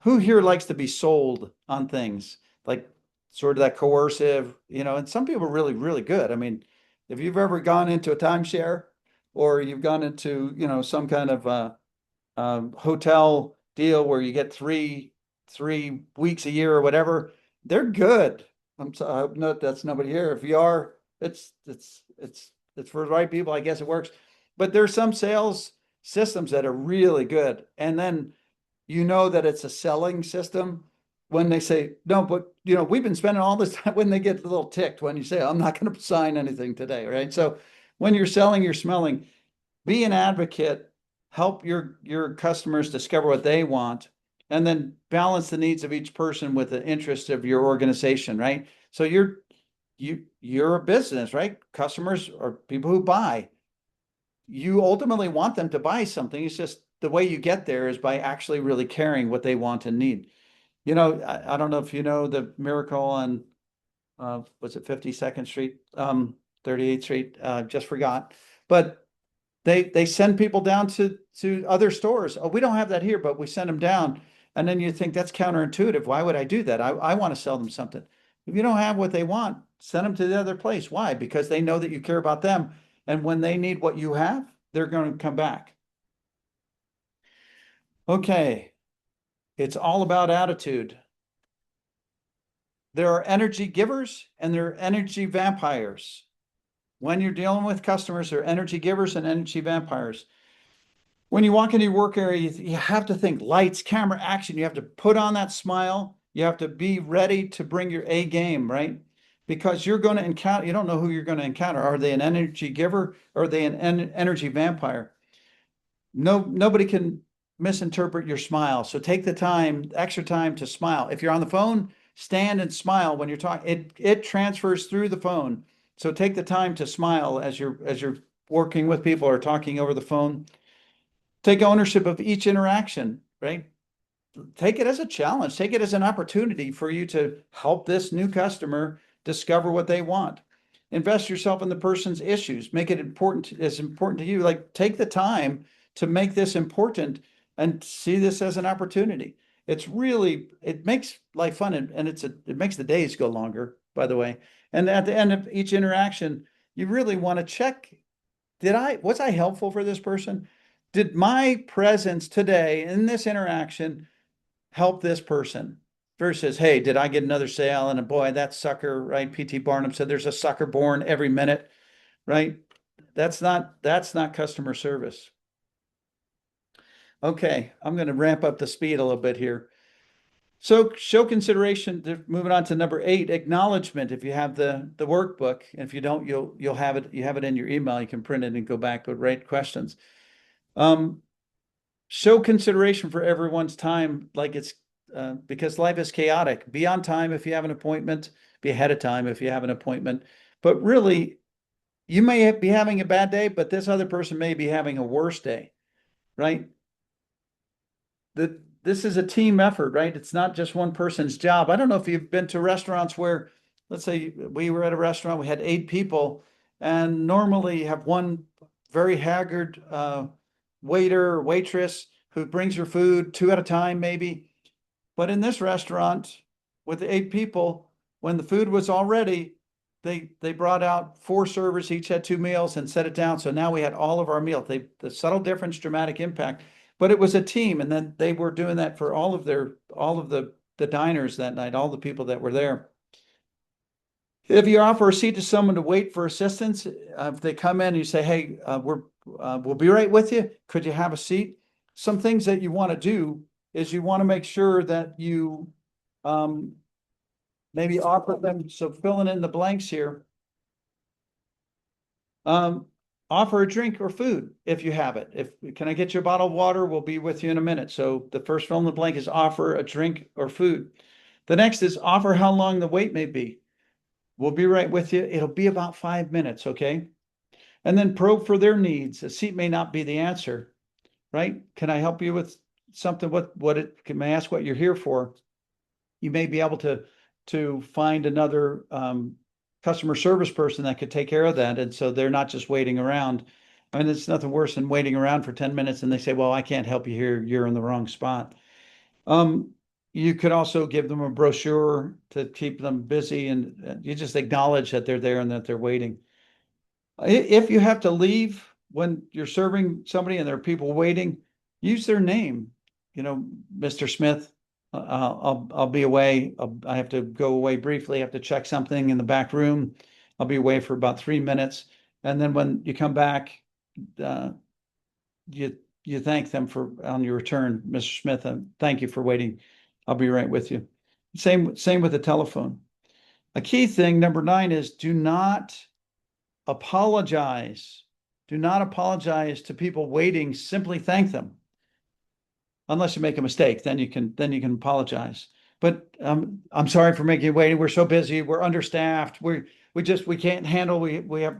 who here likes to be sold on things like sort of that coercive, and some people are really, really good. I mean, if you've ever gone into a timeshare or you've gone into, some kind of hotel deal where you get three weeks a year or whatever, they're good. I'm sorry, I hope not, that's nobody here. If you are, it's for the right people. I guess it works. But there's some sales systems that are really good. And then that it's a selling system when they say, no, but we've been spending all this time, when they get a little ticked when you say, "I'm not going to sign anything today," right? So when you're selling, you're smelling. Be an advocate, help your customers discover what they want, and then balance the needs of each person with the interest of your organization, right? So you're a business, right? Customers are people who buy. You ultimately want them to buy something. It's just the way you get there is by actually really caring what they want and need. I don't know if you know the miracle on was it 52nd Street, 38th Street, just forgot. But they send people down to other stores. Oh, we don't have that here, but we send them down. And then you think that's counterintuitive. Why would I do that? I want to sell them something. If you don't have what they want, send them to the other place. Why? Because they know that you care about them. And when they need what you have, they're going to come back. Okay. It's all about attitude. There are energy givers and there are energy vampires. When you're dealing with customers, there are energy givers and energy vampires. When you walk into your work area, you have to think lights, camera, action. You have to put on that smile. You have to be ready to bring your A game, right? Because you're going to encounter, you don't know who you're going to encounter. Are they an energy giver or are they an energy vampire? Nobody can misinterpret your smile. So take the time, extra time to smile. If you're on the phone, stand and smile when you're talking. It transfers through the phone. So take the time to smile as you're working with people or talking over the phone. Take ownership of each interaction, right? Take it as a challenge. Take it as an opportunity for you to help this new customer discover what they want. Invest yourself in the person's issues. Make it as important to you. Like, take the time to make this important and see this as an opportunity. It makes life fun, and it makes the days go longer, by the way. And at the end of each interaction, you really want to check, was I helpful for this person? Did my presence today in this interaction help this person? Versus, hey, did I get another sale? And boy, that sucker, right? P.T. Barnum said there's a sucker born every minute, right? That's not customer service. Okay, I'm going to ramp up the speed a little bit here. So show consideration. Moving on to number 8, acknowledgement. If you have the workbook, and if you don't, you'll have it. You have it in your email. You can print it and go back with right questions. Show consideration for everyone's time, like it's because life is chaotic. Be on time if you have an appointment. Be ahead of time if you have an appointment. But really, you may be having a bad day, but this other person may be having a worse day, right? This is a team effort, right? It's not just one person's job. I don't know if you've been to restaurants where, let's say we were at a restaurant, we had 8 people, and normally you have one very haggard waiter or waitress who brings your food 2 at a time, maybe. But in this restaurant with 8 people, when the food was all ready, they brought out 4 servers, each had 2 meals and set it down. So now we had all of our meals. The subtle difference, dramatic impact. But it was a team, and then they were doing that for all of the the diners that night, all the people that were there. If you offer a seat to someone to wait for assistance, if they come in and you say, hey, we'll be right with you. Could you have a seat? Some things that you want to do is you want to make sure that you maybe offer them, so filling in the blanks here. Offer a drink or food if you have it. Can I get you a bottle of water? We'll be with you in a minute. So the first fill in the blank is offer a drink or food. The next is offer how long the wait may be. We'll be right with you. It'll be about 5 minutes, okay? And then probe for their needs. A seat may not be the answer, right? Can I help you with something? May I ask what you're here for? You may be able to find another customer service person that could take care of that. And so they're not just waiting around. I mean, it's nothing worse than waiting around for 10 minutes and they say, well, I can't help you here. You're in the wrong spot. You could also give them a brochure to keep them busy, and you just acknowledge that they're there and that they're waiting. If you have to leave when you're serving somebody and there are people waiting, use their name. Mr. Smith, I'll be away. I have to go away briefly. I have to check something in the back room. I'll be away for about 3 minutes. And then when you come back, you thank them on your return, Mr. Smith, thank you for waiting. I'll be right with you. Same with the telephone. A key thing, number 9, is do not apologize. Do not apologize to people waiting. Simply thank them. Unless you make a mistake, then you can apologize. But I'm sorry for making you waiting. We're so busy. We're understaffed. We can't handle. We have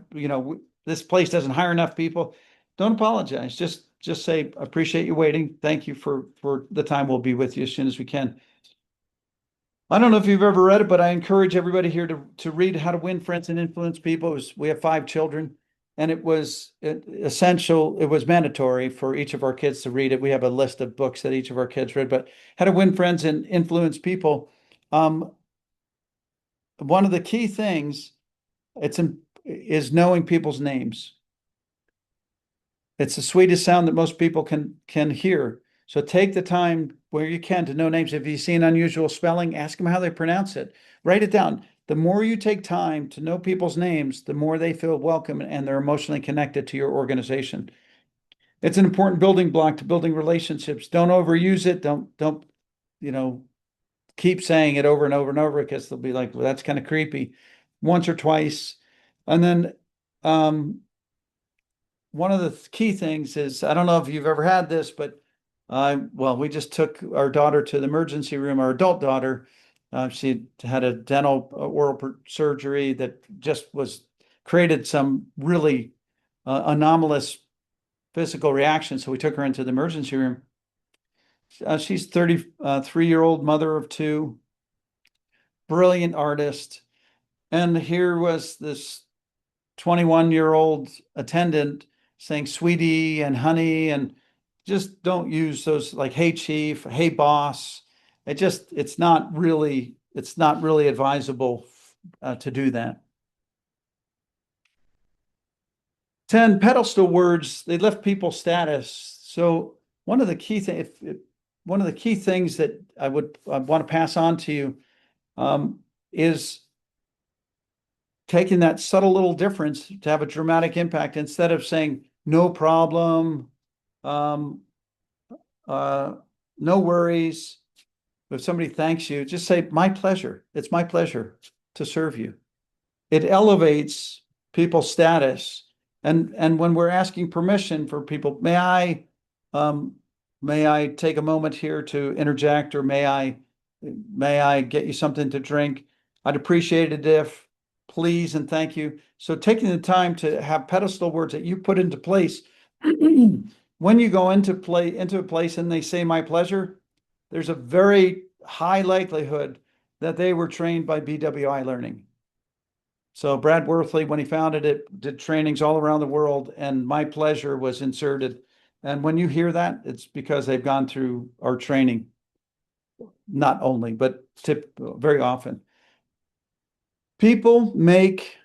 this place doesn't hire enough people. Don't apologize. Just say, appreciate you waiting. Thank you for the time. We'll be with you as soon as we can. I don't know if you've ever read it, but I encourage everybody here to read How to Win Friends and Influence People. We have 5 children, and it was essential. It was mandatory for each of our kids to read it. We have a list of books that each of our kids read, but How to Win Friends and Influence People. One of the key things is knowing people's names. It's the sweetest sound that most people can hear. So take the time where you can to know names. If you see an unusual spelling, ask them how they pronounce it. Write it down. The more you take time to know people's names, the more they feel welcome and they're emotionally connected to your organization. It's an important building block to building relationships. Don't overuse it. Don't keep saying it over and over and over, because they'll be like, well, that's kind of creepy. Once or twice. And then one of the key things is, I don't know if you've ever had this, but we just took our daughter to the emergency room, our adult daughter. She had a dental oral surgery that just created some really anomalous physical reactions. So we took her into the emergency room. She's 33-year-old mother of 2, brilliant artist. And here was this 21-year-old attendant saying sweetie and honey, and just don't use those like, hey chief, hey boss. It's not really advisable to do that. 10, pedestal words, they lift people's status. So one of the key things that I want to pass on to you is taking that subtle little difference to have a dramatic impact. Instead of saying no problem, no worries. If somebody thanks you, just say, my pleasure. It's my pleasure to serve you. It elevates people's status. And when we're asking permission for people, may I take a moment here to interject, or may I get you something to drink? I'd appreciate it if, please and thank you. So taking the time to have pedestal words that you put into place when you go into a place and they say my pleasure, there's a very high likelihood that they were trained by BWI Learning. So Brad Worthley, when he founded it, did trainings all around the world, and my pleasure was inserted. And when you hear that, it's because they've gone through our training. Not only, but very often. People make,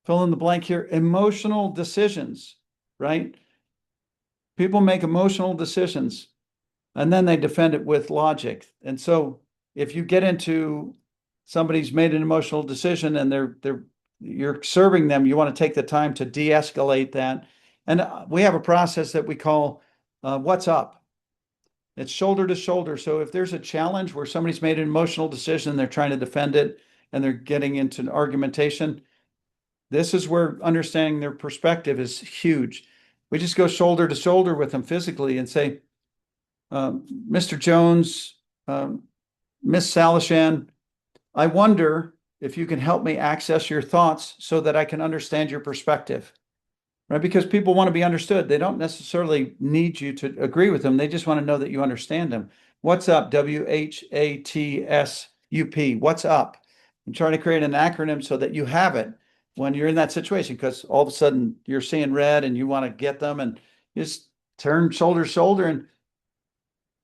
fill in the blank here, emotional decisions, right? People make emotional decisions, and then they defend it with logic. And so if you get into somebody's made an emotional decision and you're serving them, you want to take the time to de-escalate that. And we have a process that we call what's up. It's shoulder to shoulder. So if there's a challenge where somebody's made an emotional decision, they're trying to defend it, and they're getting into an argumentation, this is where understanding their perspective is huge. We just go shoulder to shoulder with them physically and say, Mr. Jones, Miss Salishan, I wonder if you can help me access your thoughts so that I can understand your perspective, right? Because people want to be understood. They don't necessarily need you to agree with them. They just want to know that you understand them. What's up? WHATSUP. What's up? I'm trying to create an acronym so that you have it when you're in that situation, because all of a sudden you're seeing red and you want to get them, and you just turn shoulder to shoulder and,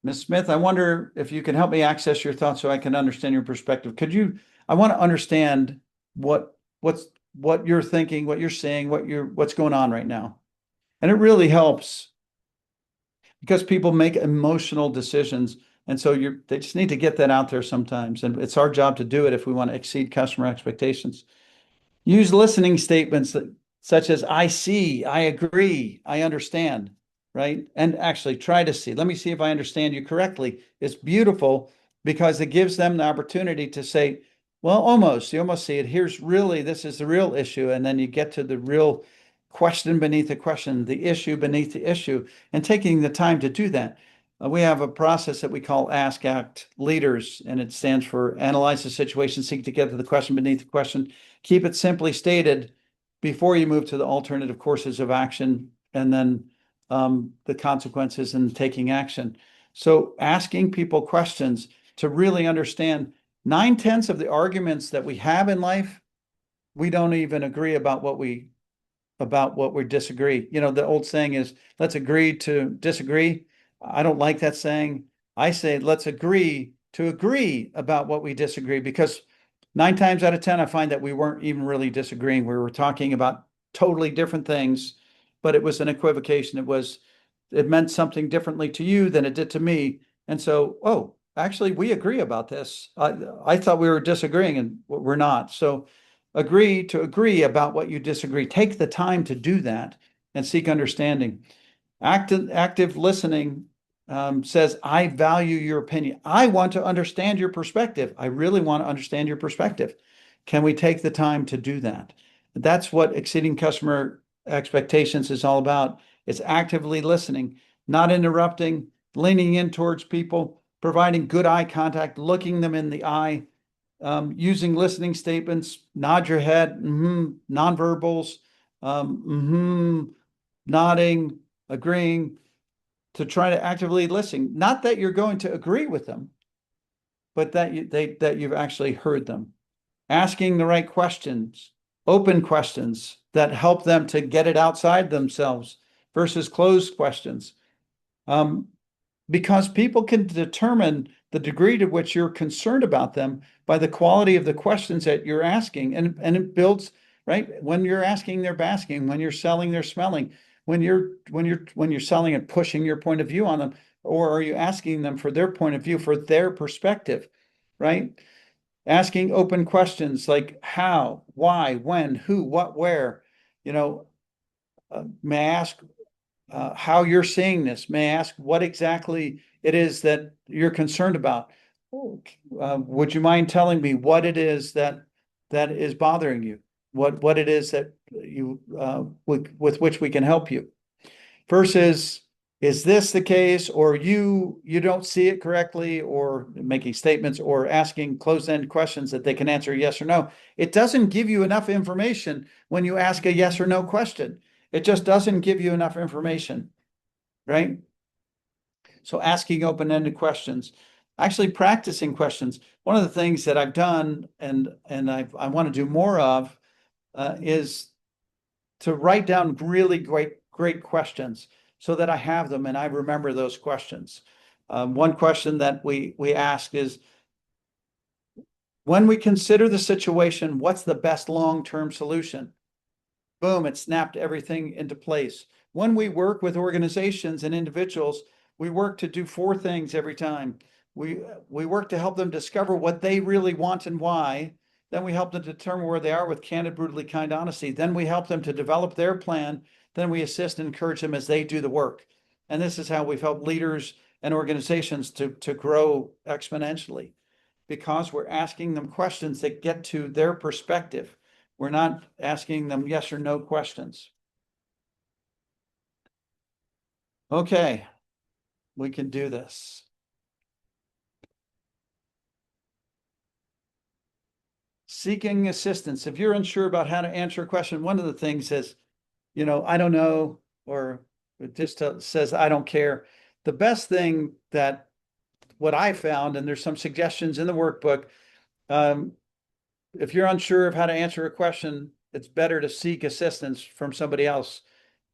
Ms. Smith, I wonder if you can help me access your thoughts so I can understand your perspective. I want to understand what's what you're thinking, what you're saying, what's going on right now. And it really helps because people make emotional decisions. And so they just need to get that out there sometimes. And it's our job to do it if we want to exceed customer expectations. Use listening statements such as I see, I agree, I understand, right? And actually try to see. Let me see if I understand you correctly. It's beautiful because it gives them the opportunity to say, well, almost, you almost see it. This is the real issue. And then you get to the real question beneath the question, the issue beneath the issue, and taking the time to do that. We have a process that we call Ask Act Leaders, and it stands for analyze the situation, seek to get to the question beneath the question, keep it simply stated before you move to the alternative courses of action, and then the consequences and taking action. So asking people questions to really understand 9/10 of the arguments that we have in life, we don't even agree about what we disagree. You know, the old saying is, let's agree to disagree. I don't like that saying. I say, let's agree to agree about what we disagree, because 9 times out of 10, I find that we weren't even really disagreeing. We were talking about totally different things, but it was an equivocation. It meant something differently to you than it did to me. And so, oh, actually, we agree about this. I thought we were disagreeing, and we're not. So agree to agree about what you disagree. Take the time to do that and seek understanding. Active listening says, I value your opinion. I want to understand your perspective. I really want to understand your perspective. Can we take the time to do that? That's what exceeding customer expectations is all about. It's actively listening, not interrupting, leaning in towards people, providing good eye contact, looking them in the eye, using listening statements, nod your head, nonverbals, nodding, agreeing, to try to actively listen. Not that you're going to agree with them, but that you've actually heard them. Asking the right questions, open questions that help them to get it outside themselves versus closed questions. Because people can determine the degree to which you're concerned about them by the quality of the questions that you're asking. And it builds, right? When you're asking, they're basking. When you're selling, they're smelling. When you're selling and pushing your point of view on them, or are you asking them for their point of view, for their perspective, right? Asking open questions like how, why, when, who, what, where. May I ask how you're seeing this? May I ask what exactly it is that you're concerned about? Would you mind telling me what it is that is bothering you? What it is that you with which we can help you? Versus, is this the case, or you don't see it correctly, or making statements or asking closed-end questions that they can answer yes or no. It doesn't give you enough information when you ask a yes or no question. It just doesn't give you enough information, right? So asking open-ended questions, actually practicing questions. One of the things that I've done and I want to do more of is to write down really great questions so that I have them and I remember those questions. One question that we ask is, when we consider the situation, what's the best long-term solution? Boom, it snapped everything into place. When we work with organizations and individuals, we work to do 4 things every time. We work to help them discover what they really want and why. Then we help them determine where they are with candid, brutally kind honesty. Then we help them to develop their plan. Then we assist and encourage them as they do the work. And this is how we've helped leaders and organizations to grow exponentially, because we're asking them questions that get to their perspective. We're not asking them yes or no questions. Okay, we can do this. Seeking assistance. If you're unsure about how to answer a question, one of the things is, I don't know, or it just says, I don't care. The best thing that what I found, and there's some suggestions in the workbook, if you're unsure of how to answer a question, it's better to seek assistance from somebody else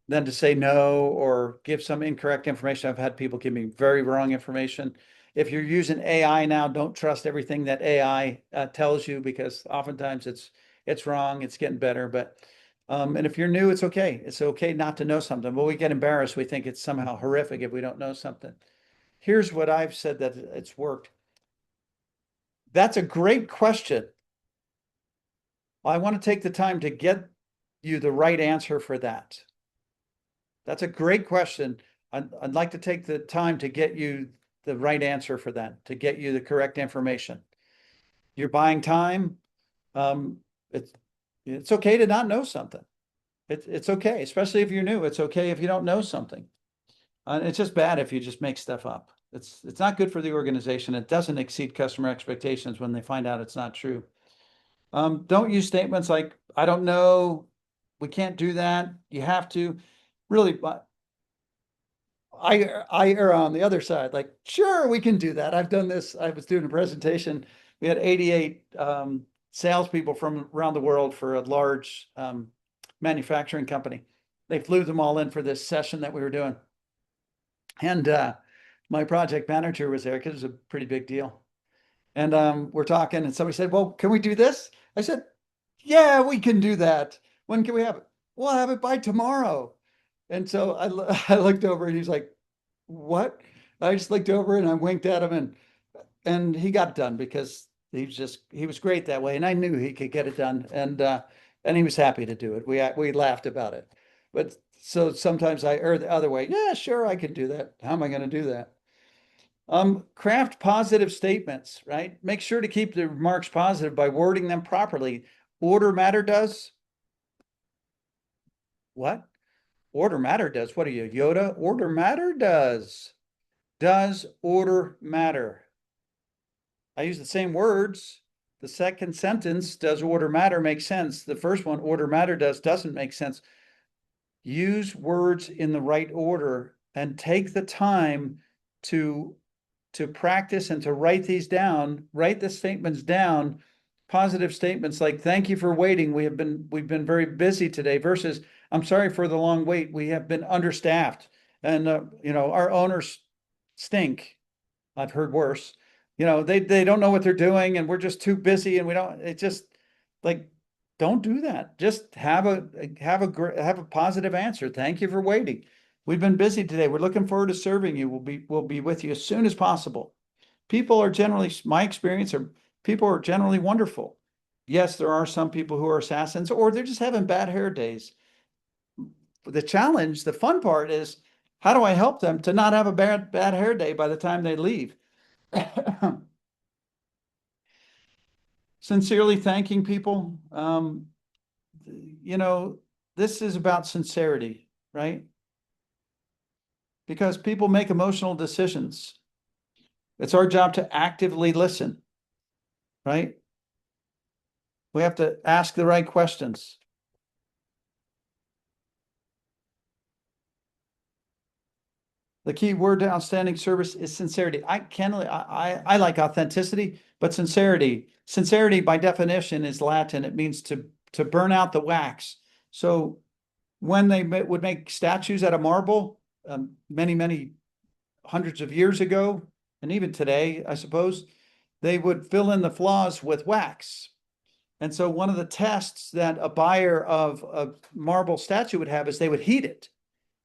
than to say no or give some incorrect information. I've had people give me very wrong information. If you're using AI now, don't trust everything that AI tells you, because oftentimes it's wrong. It's getting better, and if you're new, it's okay. It's okay not to know something. But we get embarrassed. We think it's somehow horrific if we don't know something. Here's what I've said that it's worked. That's a great question. I want to take the time to get you the right answer for that. That's a great question. I'd like to take the time to get you the right answer for that, to get you the correct information. You're buying time. It's okay to not know something. It's okay, especially if you're new. It's okay if you don't know something. It's just bad if you just make stuff up. It's not good for the organization. It doesn't exceed customer expectations when they find out it's not true. Don't use statements like, I don't know, we can't do that, you have to. Really, I err on the other side, like, sure, we can do that. I've done this. I was doing a presentation. We had 88 salespeople from around the world for a large manufacturing company. They flew them all in for this session that we were doing. And my project manager was there because it was a pretty big deal. And we're talking, and somebody said, well, can we do this? I said, yeah, we can do that. When can we have it? We'll have it by tomorrow. And so I looked over and he's like, what? I just looked over and I winked at him, and he got it done because he was great that way. And I knew he could get it done. And he was happy to do it. We laughed about it. But so sometimes I err the other way. Yeah, sure, I can do that. How am I going to do that? Craft positive statements, right? Make sure to keep the remarks positive by wording them properly. Order matter does. What? Order matter does. What are you, Yoda? Order matter does. Does order matter? I use the same words. The second sentence, does order matter, makes sense. The first one, order matter does, doesn't make sense. Use words in the right order and take the time to practice and to write these down, write the statements down, positive statements like, thank you for waiting. We've been very busy today, versus, I'm sorry for the long wait. We have been understaffed, and our owners stink. I've heard worse. They don't know what they're doing, and we're just too busy, and it's just like, don't do that. Just have a positive answer. Thank you for waiting. We've been busy today. We're looking forward to serving you. We'll be with you as soon as possible. My experience people are generally wonderful. Yes, there are some people who are assassins, or they're just having bad hair days. The challenge, the fun part is, how do I help them to not have a bad hair day by the time they leave? Sincerely thanking people. This is about sincerity, right? Because people make emotional decisions. It's our job to actively listen, right? We have to ask the right questions. The key word to outstanding service is sincerity. I like authenticity, but sincerity by definition is Latin. It means to burn out the wax. So when they would make statues out of marble, many hundreds of years ago, and even today, I suppose, they would fill in the flaws with wax. And so one of the tests that a buyer of a marble statue would have is they would heat it,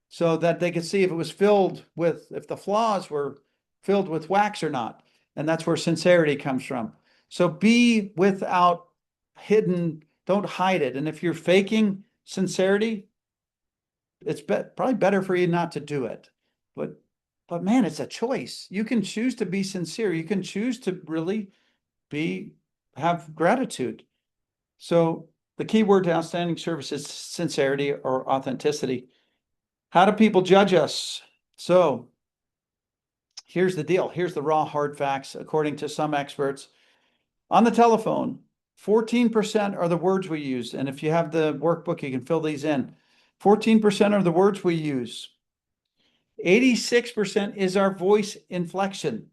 so that they could see if the flaws were filled with wax or not. And that's where sincerity comes from. So be without hidden, don't hide it. And if you're faking sincerity, it's probably better for you not to do it. But man, it's a choice. You can choose to be sincere. You can choose to really have gratitude. So the key word to outstanding service is sincerity or authenticity. How do people judge us? So here's the deal. Here's the raw hard facts. According to some experts, on the telephone, 14% are the words we use. And if you have the workbook, you can fill these in. 14% are the words we use. 86% is our voice inflection.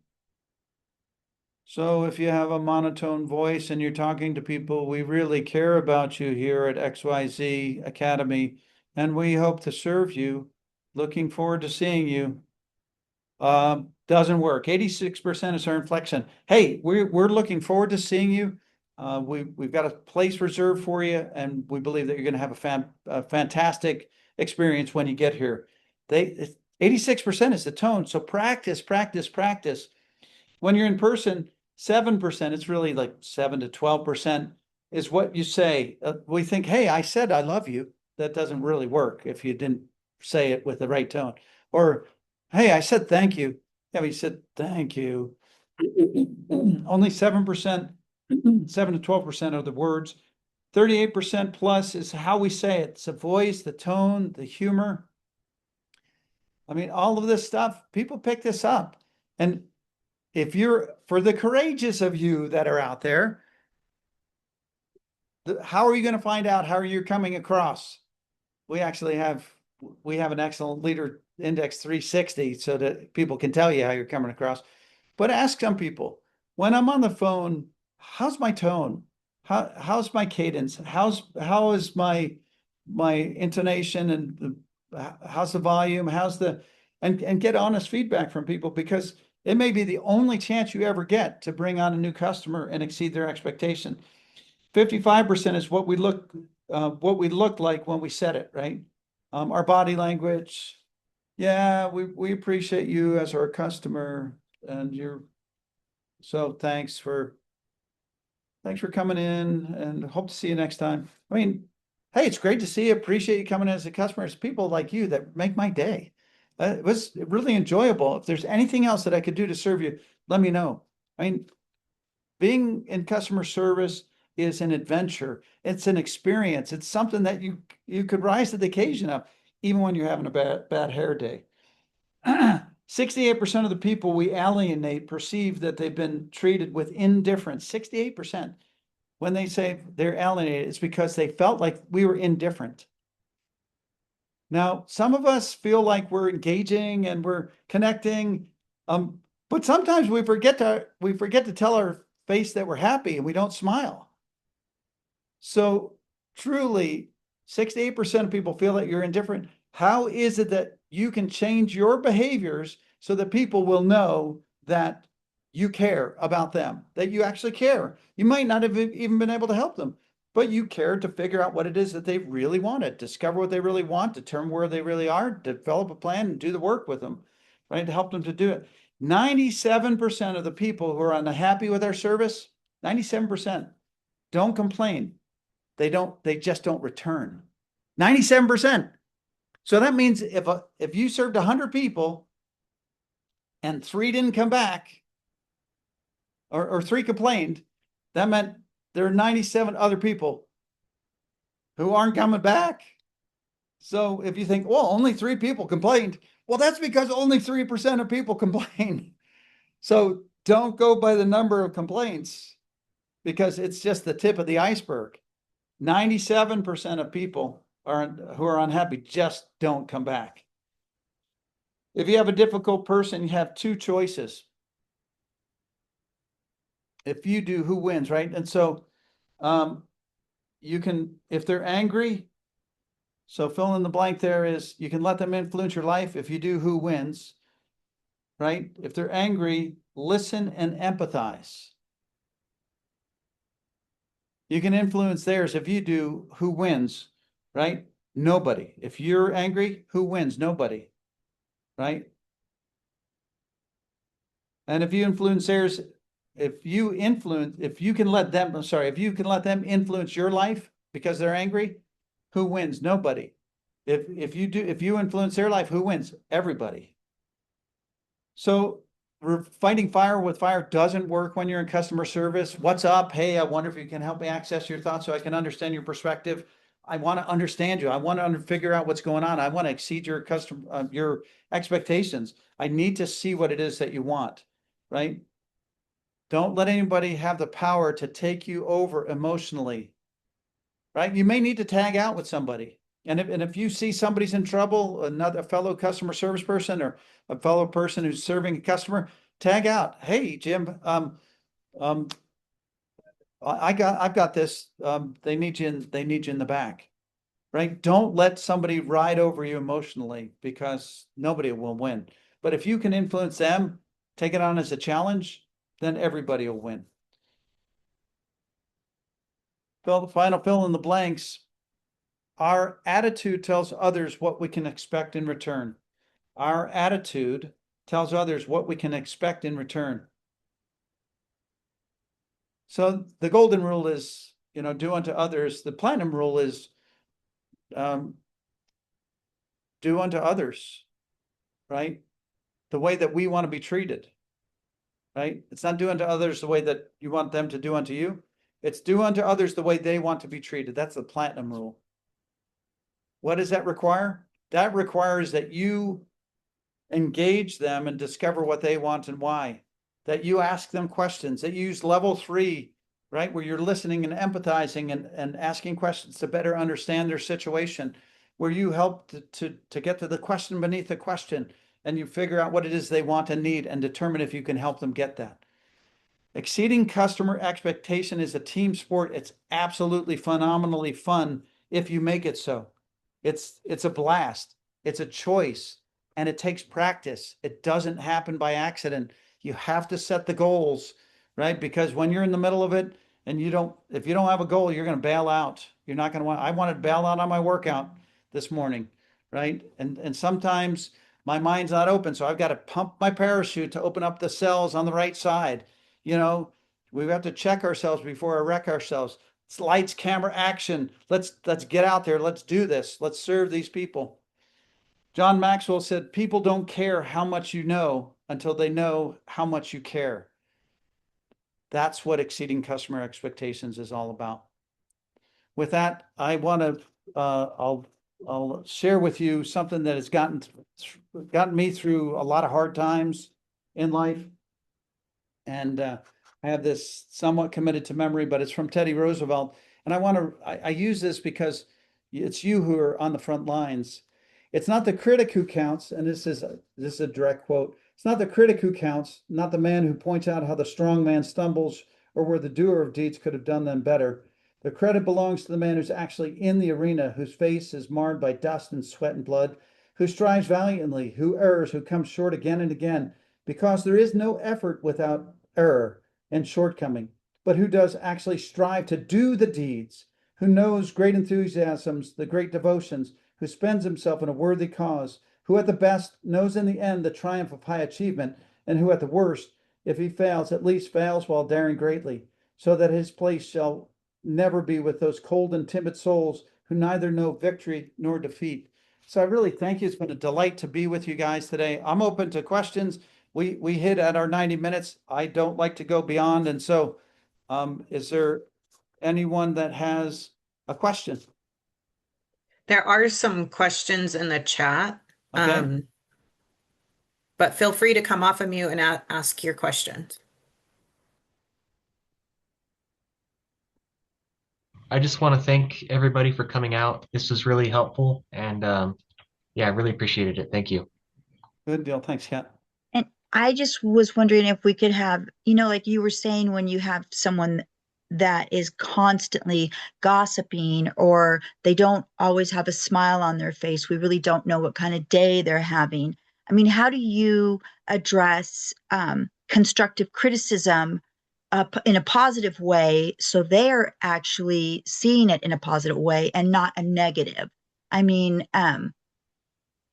So if you have a monotone voice and you're talking to people, we really care about you here at XYZ Academy, and we hope to serve you. Looking forward to seeing you. Doesn't work. 86% is our inflection. Hey, we're looking forward to seeing you. We've got a place reserved for you, and we believe that you're going to have a fantastic experience when you get here. 86% is the tone. So practice, practice, practice. When you're in person, 7%, it's really like 7 to 12% is what you say. We think, hey, I said I love you. That doesn't really work if you didn't say it with the right tone. Or, hey, I said thank you. Yeah, we said thank you. Only 7%, 7 to 12% are the words. 38% plus is how we say it. It's the voice, the tone, the humor. I mean, all of this stuff, people pick this up. And for the courageous of you that are out there, how are you going to find out how you're coming across? We have an excellent leader index 360 so that people can tell you how you're coming across. But ask some people, when I'm on the phone, how's my tone? How's my cadence? How is my intonation, and how's the volume? And get honest feedback from people, because it may be the only chance you ever get to bring on a new customer and exceed their expectation. 55% is what we look like when we said it, right? Our body language. Yeah, we appreciate you as our customer, and so thanks for coming in, and hope to see you next time. I mean, hey, it's great to see you. Appreciate you coming in as a customer. It's people like you that make my day. It was really enjoyable. If there's anything else that I could do to serve you, let me know. I mean, being in customer service is an adventure. It's an experience. It's something that you could rise to the occasion of, even when you're having a bad hair day. 68% of the people we alienate perceive that they've been treated with indifference. 68%. When they say they're alienated, it's because they felt like we were indifferent. Now, some of us feel like we're engaging and we're connecting, but sometimes we forget to tell our face that we're happy, and we don't smile. So truly, 68% of people feel that you're indifferent. How is it that you can change your behaviors so that people will know that you care about them, that you actually care? You might not have even been able to help them, but you care to figure out what it is that they really wanted, discover what they really want, determine where they really are, develop a plan, and do the work with them, right? To help them to do it. 97% of the people who are unhappy with our service, 97% don't complain. They just don't return. 97%. So that means if you served 100 people and 3 didn't come back, or 3 complained, that meant there are 97 other people who aren't coming back. So if you think, well, only 3 people complained, well, that's because only 3% of people complain. So don't go by the number of complaints, because it's just the tip of the iceberg. 97% of people who are unhappy just don't come back. If you have a difficult person, you have 2 choices. If you do, who wins, right? And so you can, if they're angry, so fill in the blank there is, you can let them influence your life. If you do, who wins, right? If they're angry, listen and empathize. You can influence theirs. If you do, who wins, right? Nobody. If you're angry, who wins? Nobody, right? And if you can let them, if you can let them influence your life because they're angry, who wins? Nobody. If you influence their life, who wins? Everybody. So fighting fire with fire doesn't work when you're in customer service. What's up? Hey, I wonder if you can help me access your thoughts so I can understand your perspective. I want to understand you. I want to figure out what's going on. I want to exceed your expectations. I need to see what it is that you want, right? Don't let anybody have the power to take you over emotionally, right? You may need to tag out with somebody. And if you see somebody's in trouble, a fellow customer service person or a fellow person who's serving a customer, tag out. Hey, Jim, I've got this. They need you in the back, right? Don't let somebody ride over you emotionally because nobody will win. But if you can influence them, take it on as a challenge, then everybody will win. Fill in the blanks. Our attitude tells others what we can expect in return. Our attitude tells others what we can expect in return. So the golden rule is, do unto others. The platinum rule is do unto others, right? The way that we want to be treated, right? It's not do unto others the way that you want them to do unto you. It's do unto others the way they want to be treated. That's the platinum rule. What does that require? That requires that you engage them and discover what they want and why. That you ask them questions, that you use level 3, right? Where you're listening and empathizing and asking questions to better understand their situation, where you help to get to the question beneath the question and you figure out what it is they want and need and determine if you can help them get that. Exceeding customer expectation is a team sport. It's absolutely phenomenally fun if you make it so. It's a blast. It's a choice. And it takes practice. It doesn't happen by accident. You have to set the goals, right? Because when you're in the middle of it and if you don't have a goal, you're going to bail out. You're not going to I wanted to bail out on my workout this morning, right? And sometimes my mind's not open, so I've got to pump my parachute to open up the cells on the right side. We have to check ourselves before we wreck ourselves. It's lights, camera, action. Let's get out there. Let's do this. Let's serve these people. John Maxwell said, people don't care how much you know until they know how much you care. That's what exceeding customer expectations is all about. With that, I want to, I'll share with you something that has gotten me through a lot of hard times in life. And I have this somewhat committed to memory, but it's from Teddy Roosevelt. And I use this because it's you who are on the front lines. It's not the critic who counts, and this is a direct quote. It's not the critic who counts, not the man who points out how the strong man stumbles or where the doer of deeds could have done them better. The credit belongs to the man who's actually in the arena, whose face is marred by dust and sweat and blood, who strives valiantly, who errs, who comes short again and again, because there is no effort without error and shortcoming, but who does actually strive to do the deeds, who knows great enthusiasms, the great devotions, who spends himself in a worthy cause, who at the best knows in the end the triumph of high achievement, and who at the worst, if he fails, at least fails while daring greatly, so that his place shall never be with those cold and timid souls who neither know victory nor defeat. So I really thank you. It's been a delight to be with you guys today. I'm open to questions. We hit at our 90 minutes. I don't like to go beyond. And so is there anyone that has a question? There are some questions in the chat, Okay. but feel free to come off of mute and ask your questions. I just want to thank everybody for coming out. This was really helpful, and yeah, I really appreciated it. Thank you. Good deal. Thanks, Kat. And I just was wondering if we could have, like you were saying, when you have someone that is constantly gossiping or they don't always have a smile on their face, we really don't know what kind of day they're having. I mean, how do you address constructive criticism in a positive way so they're actually seeing it in a positive way and not a negative? I mean,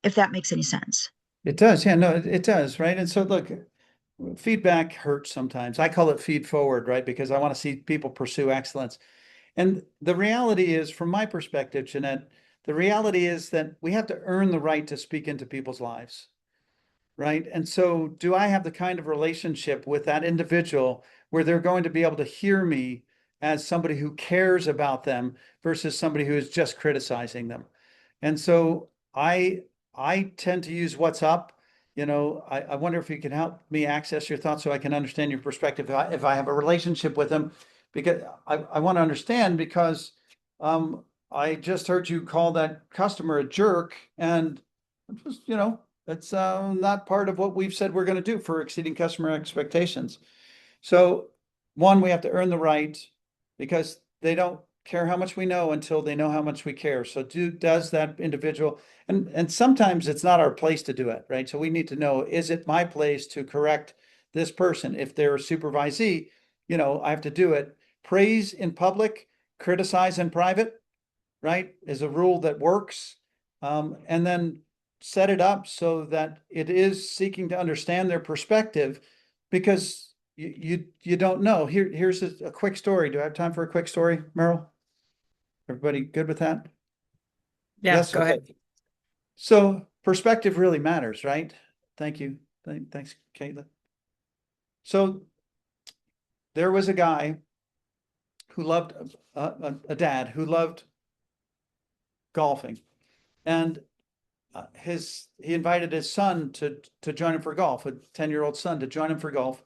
if that makes any sense. It does. Yeah, no, it does. Right. And so look, feedback hurts sometimes. I call it feed forward, right? Because I want to see people pursue excellence. And the reality is, from my perspective, Jeanette, the reality is that we have to earn the right to speak into people's lives, right? And so, do I have the kind of relationship with that individual where they're going to be able to hear me as somebody who cares about them versus somebody who is just criticizing them? And so I tend to use what's up. I wonder if you can help me access your thoughts so I can understand your perspective. If I have a relationship with them, because I want to understand, because I just heard you call that customer a jerk, and just, it's not part of what we've said we're going to do for exceeding customer expectations. So, one, we have to earn the right, because they don't care how much we know until they know how much we care. So does that individual, and sometimes it's not our place to do it, right? So we need to know, is it my place to correct this person? If they're a supervisee, I have to do it. Praise in public, criticize in private, right, is a rule that works. And then set it up so that it is seeking to understand their perspective, because you don't know. Here's a quick story. Do I have time for a quick story, Meryl? Everybody good with that? Yeah, Yes, go ahead. okay. So perspective really matters, right? Thank you. Thanks, Caitlin. So there was a guy who loved a dad who loved golfing, and he invited his son to join him for golf, a 10-year-old son to join him for golf.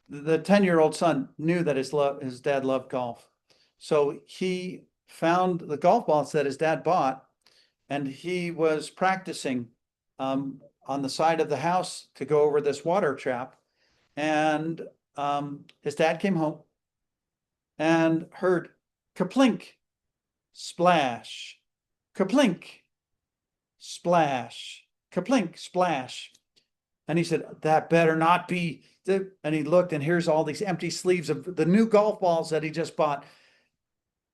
The 10-year-old son knew that his dad loved golf. So he found the golf balls that his dad bought, and he was practicing on the side of the house to go over this water trap. And his dad came home and heard kaplink, splash, kaplink, splash, kaplink, splash. And he said, that better not be. And he looked, and here's all these empty sleeves of the new golf balls that he just bought.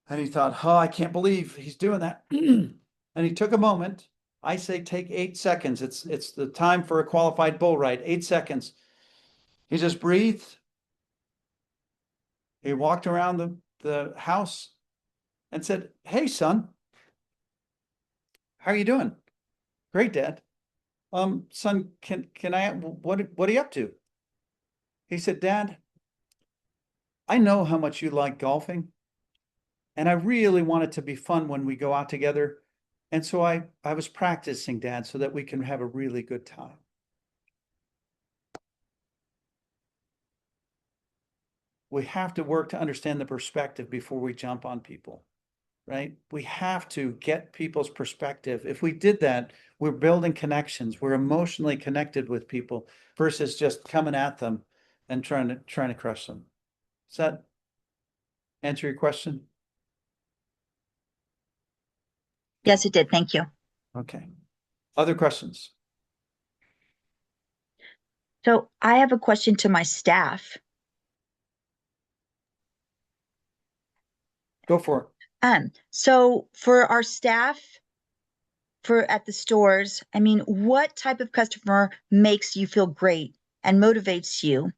And he thought, oh, I can't believe he's doing that. And he took a moment. I say take 8 seconds. It's the time for a qualified bull ride. 8 seconds. He just breathed. He walked around the house and said, hey, son, how are you doing? Great, Dad. Son, can I, what are you up to? He said, Dad, I know how much you like golfing, and I really want it to be fun when we go out together. And so I was practicing, Dad, so that we can have a really good time. We have to work to understand the perspective before we jump on people, right? We have to get people's perspective. If we did that, we're building connections. We're emotionally connected with people versus just coming at them and trying to crush them. Does that answer your question? Yes, it did. Thank you. Okay. Other questions? So I have a question to my staff. Go for it. So for our staff at the stores, I mean, what type of customer makes you feel great and motivates you?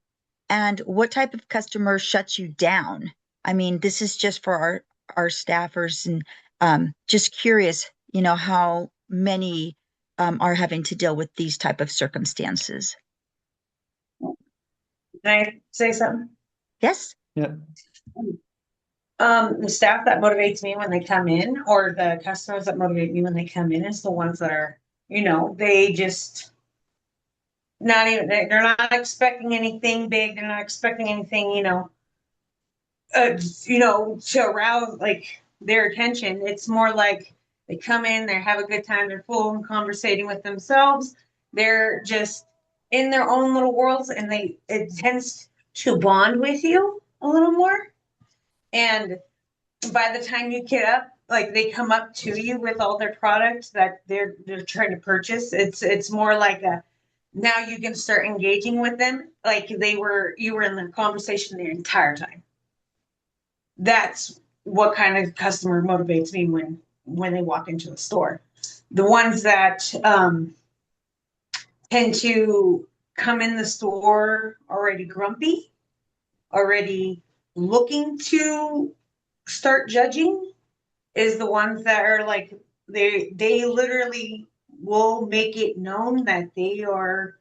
And what type of customer shuts you down? I mean, this is just for our staffers, and just curious, how many are having to deal with these type of circumstances. Can I say something? Yes. Yeah. The staff that motivates me when they come in, or the customers that motivate me when they come in, is the ones that are, they just they're not expecting anything big. They're not expecting anything, to arouse like their attention. It's more like they come in, they have a good time, they're full and conversating with themselves. They're just in their own little worlds, and it tends to bond with you a little more. And by the time you get up, like they come up to you with all their products that they're trying to purchase. It's more like now you can start engaging with them like you were in the conversation the entire time. That's what kind of customer motivates me when they walk into the store. The ones that tend to come in the store already grumpy, already looking to start judging is the ones that are like they literally will make it known that they're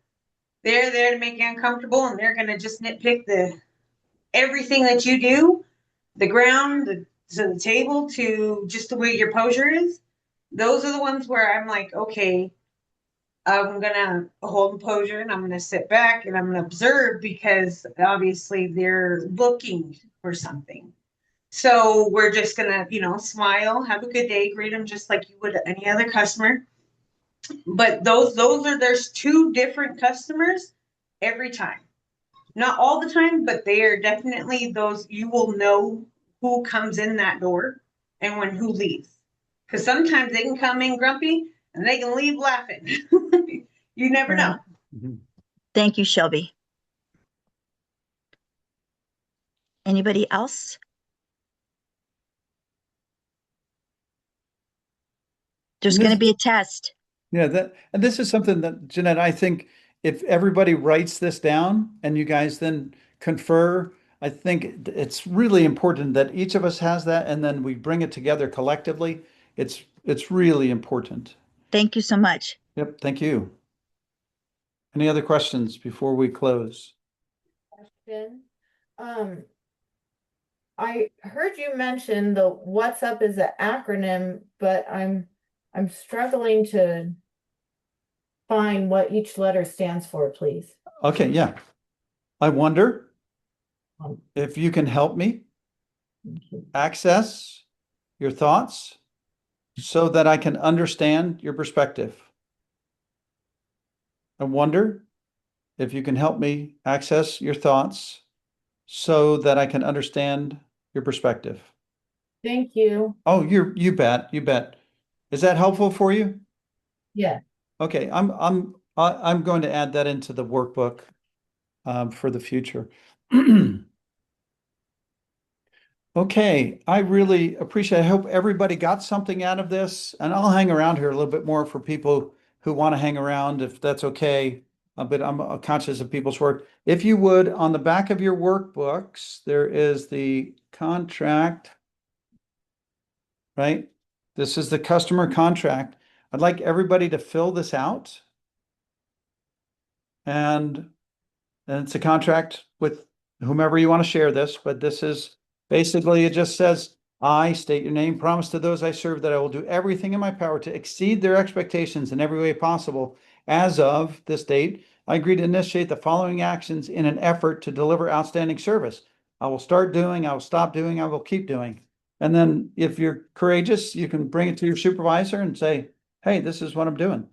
there to make you uncomfortable, and they're gonna just nitpick the everything that you do, the ground, to the table, to just the way your posture is. Those are the ones where I'm like, okay, I'm gonna hold composure and I'm gonna sit back and I'm gonna observe, because obviously they're looking for something. So we're just gonna, smile, have a good day, greet them just like you would any other customer. But those are there's two different customers every time. Not all the time, but they are definitely those you will know who comes in that door and when who leaves. Because sometimes they can come in grumpy and they can leave laughing. You never know. Thank you, Shelby. Anybody else? There's going to be a test. Yeah, and this is something that, Jeanette, I think if everybody writes this down and you guys then confer, I think it's really important that each of us has that and then we bring it together collectively. It's really important. Thank you so much. Yep, thank you. Any other questions before we close? Question. I heard you mention the What's Up is an acronym, but I'm struggling to find what each letter stands for, please. Okay, yeah. I wonder if you can help me access your thoughts so that I can understand your perspective. I wonder if you can help me access your thoughts so that I can understand your perspective. Thank you. Oh, you bet. Is that helpful for you? Yeah. Okay, I'm going to add that into the workbook for the future. Okay, I really appreciate it. I hope everybody got something out of this, and I'll hang around here a little bit more for people who want to hang around, if that's okay. But I'm conscious of people's work. If you would, on the back of your workbooks, there is the contract, right? This is the customer contract. I'd like everybody to fill this out. And it's a contract with whomever you want to share this, but this is basically, it just says, I state your name, promise to those I serve that I will do everything in my power to exceed their expectations in every way possible. As of this date, I agree to initiate the following actions in an effort to deliver outstanding service. I will start doing, I will stop doing, I will keep doing. And then if you're courageous, you can bring it to your supervisor and say, hey, this is what I'm doing.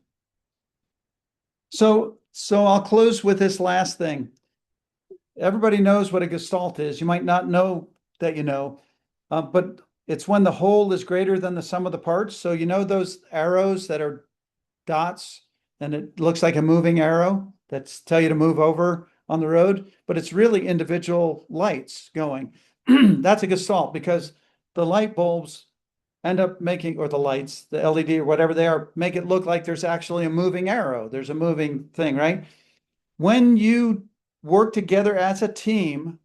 So I'll close with this last thing. Everybody knows what a gestalt is. You might not know that you know, but it's when the whole is greater than the sum of the parts. So you know those arrows that are dots and it looks like a moving arrow that's tell you to move over on the road, but it's really individual lights going. That's a gestalt because the light bulbs end up making, or the lights, the LED or whatever they are, make it look like there's actually a moving arrow. There's a moving thing, right? When you work together as a team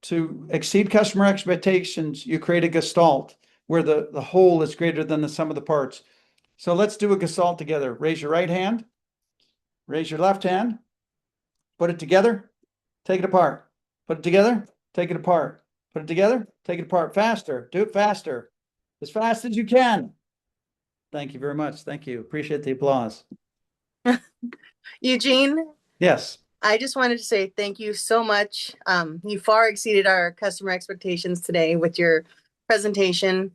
to exceed customer expectations, you create a gestalt where the whole is greater than the sum of the parts. So let's do a gestalt together. Raise your right hand, raise your left hand, put it together, take it apart, put it together, take it apart, put it together, take it apart. Faster, do it faster, as fast as you can. Thank you very much. Thank you. Appreciate the applause. Eugene, Yes. I just wanted to say thank you so much. You far exceeded our customer expectations today with your presentation.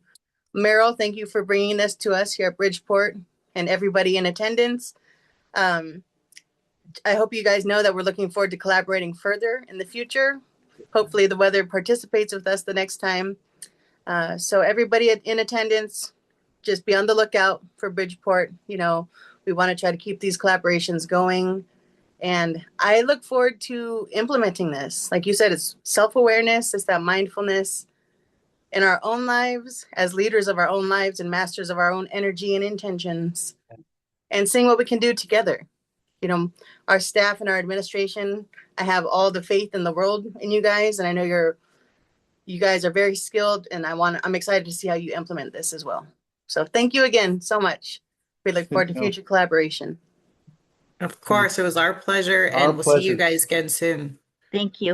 Meryl, thank you for bringing this to us here at Bridgeport and everybody in attendance. I hope you guys know that we're looking forward to collaborating further in the future. Hopefully the weather participates with us the next time. So everybody in attendance, just be on the lookout for Bridgeport. You know, we want to try to keep these collaborations going. And I look forward to implementing this. Like you said, it's self-awareness, it's that mindfulness in our own lives as leaders of our own lives and masters of our own energy and intentions, and seeing what we can do together. you know, our staff and our administration, I have all the faith in the world in you guys, and I know you guys are very skilled, and I'm excited to see how you implement this as well. So thank you again so much. We look forward to future collaboration. Of course, it was our pleasure, Our and we'll see you pleasure. guys again soon. Thank you.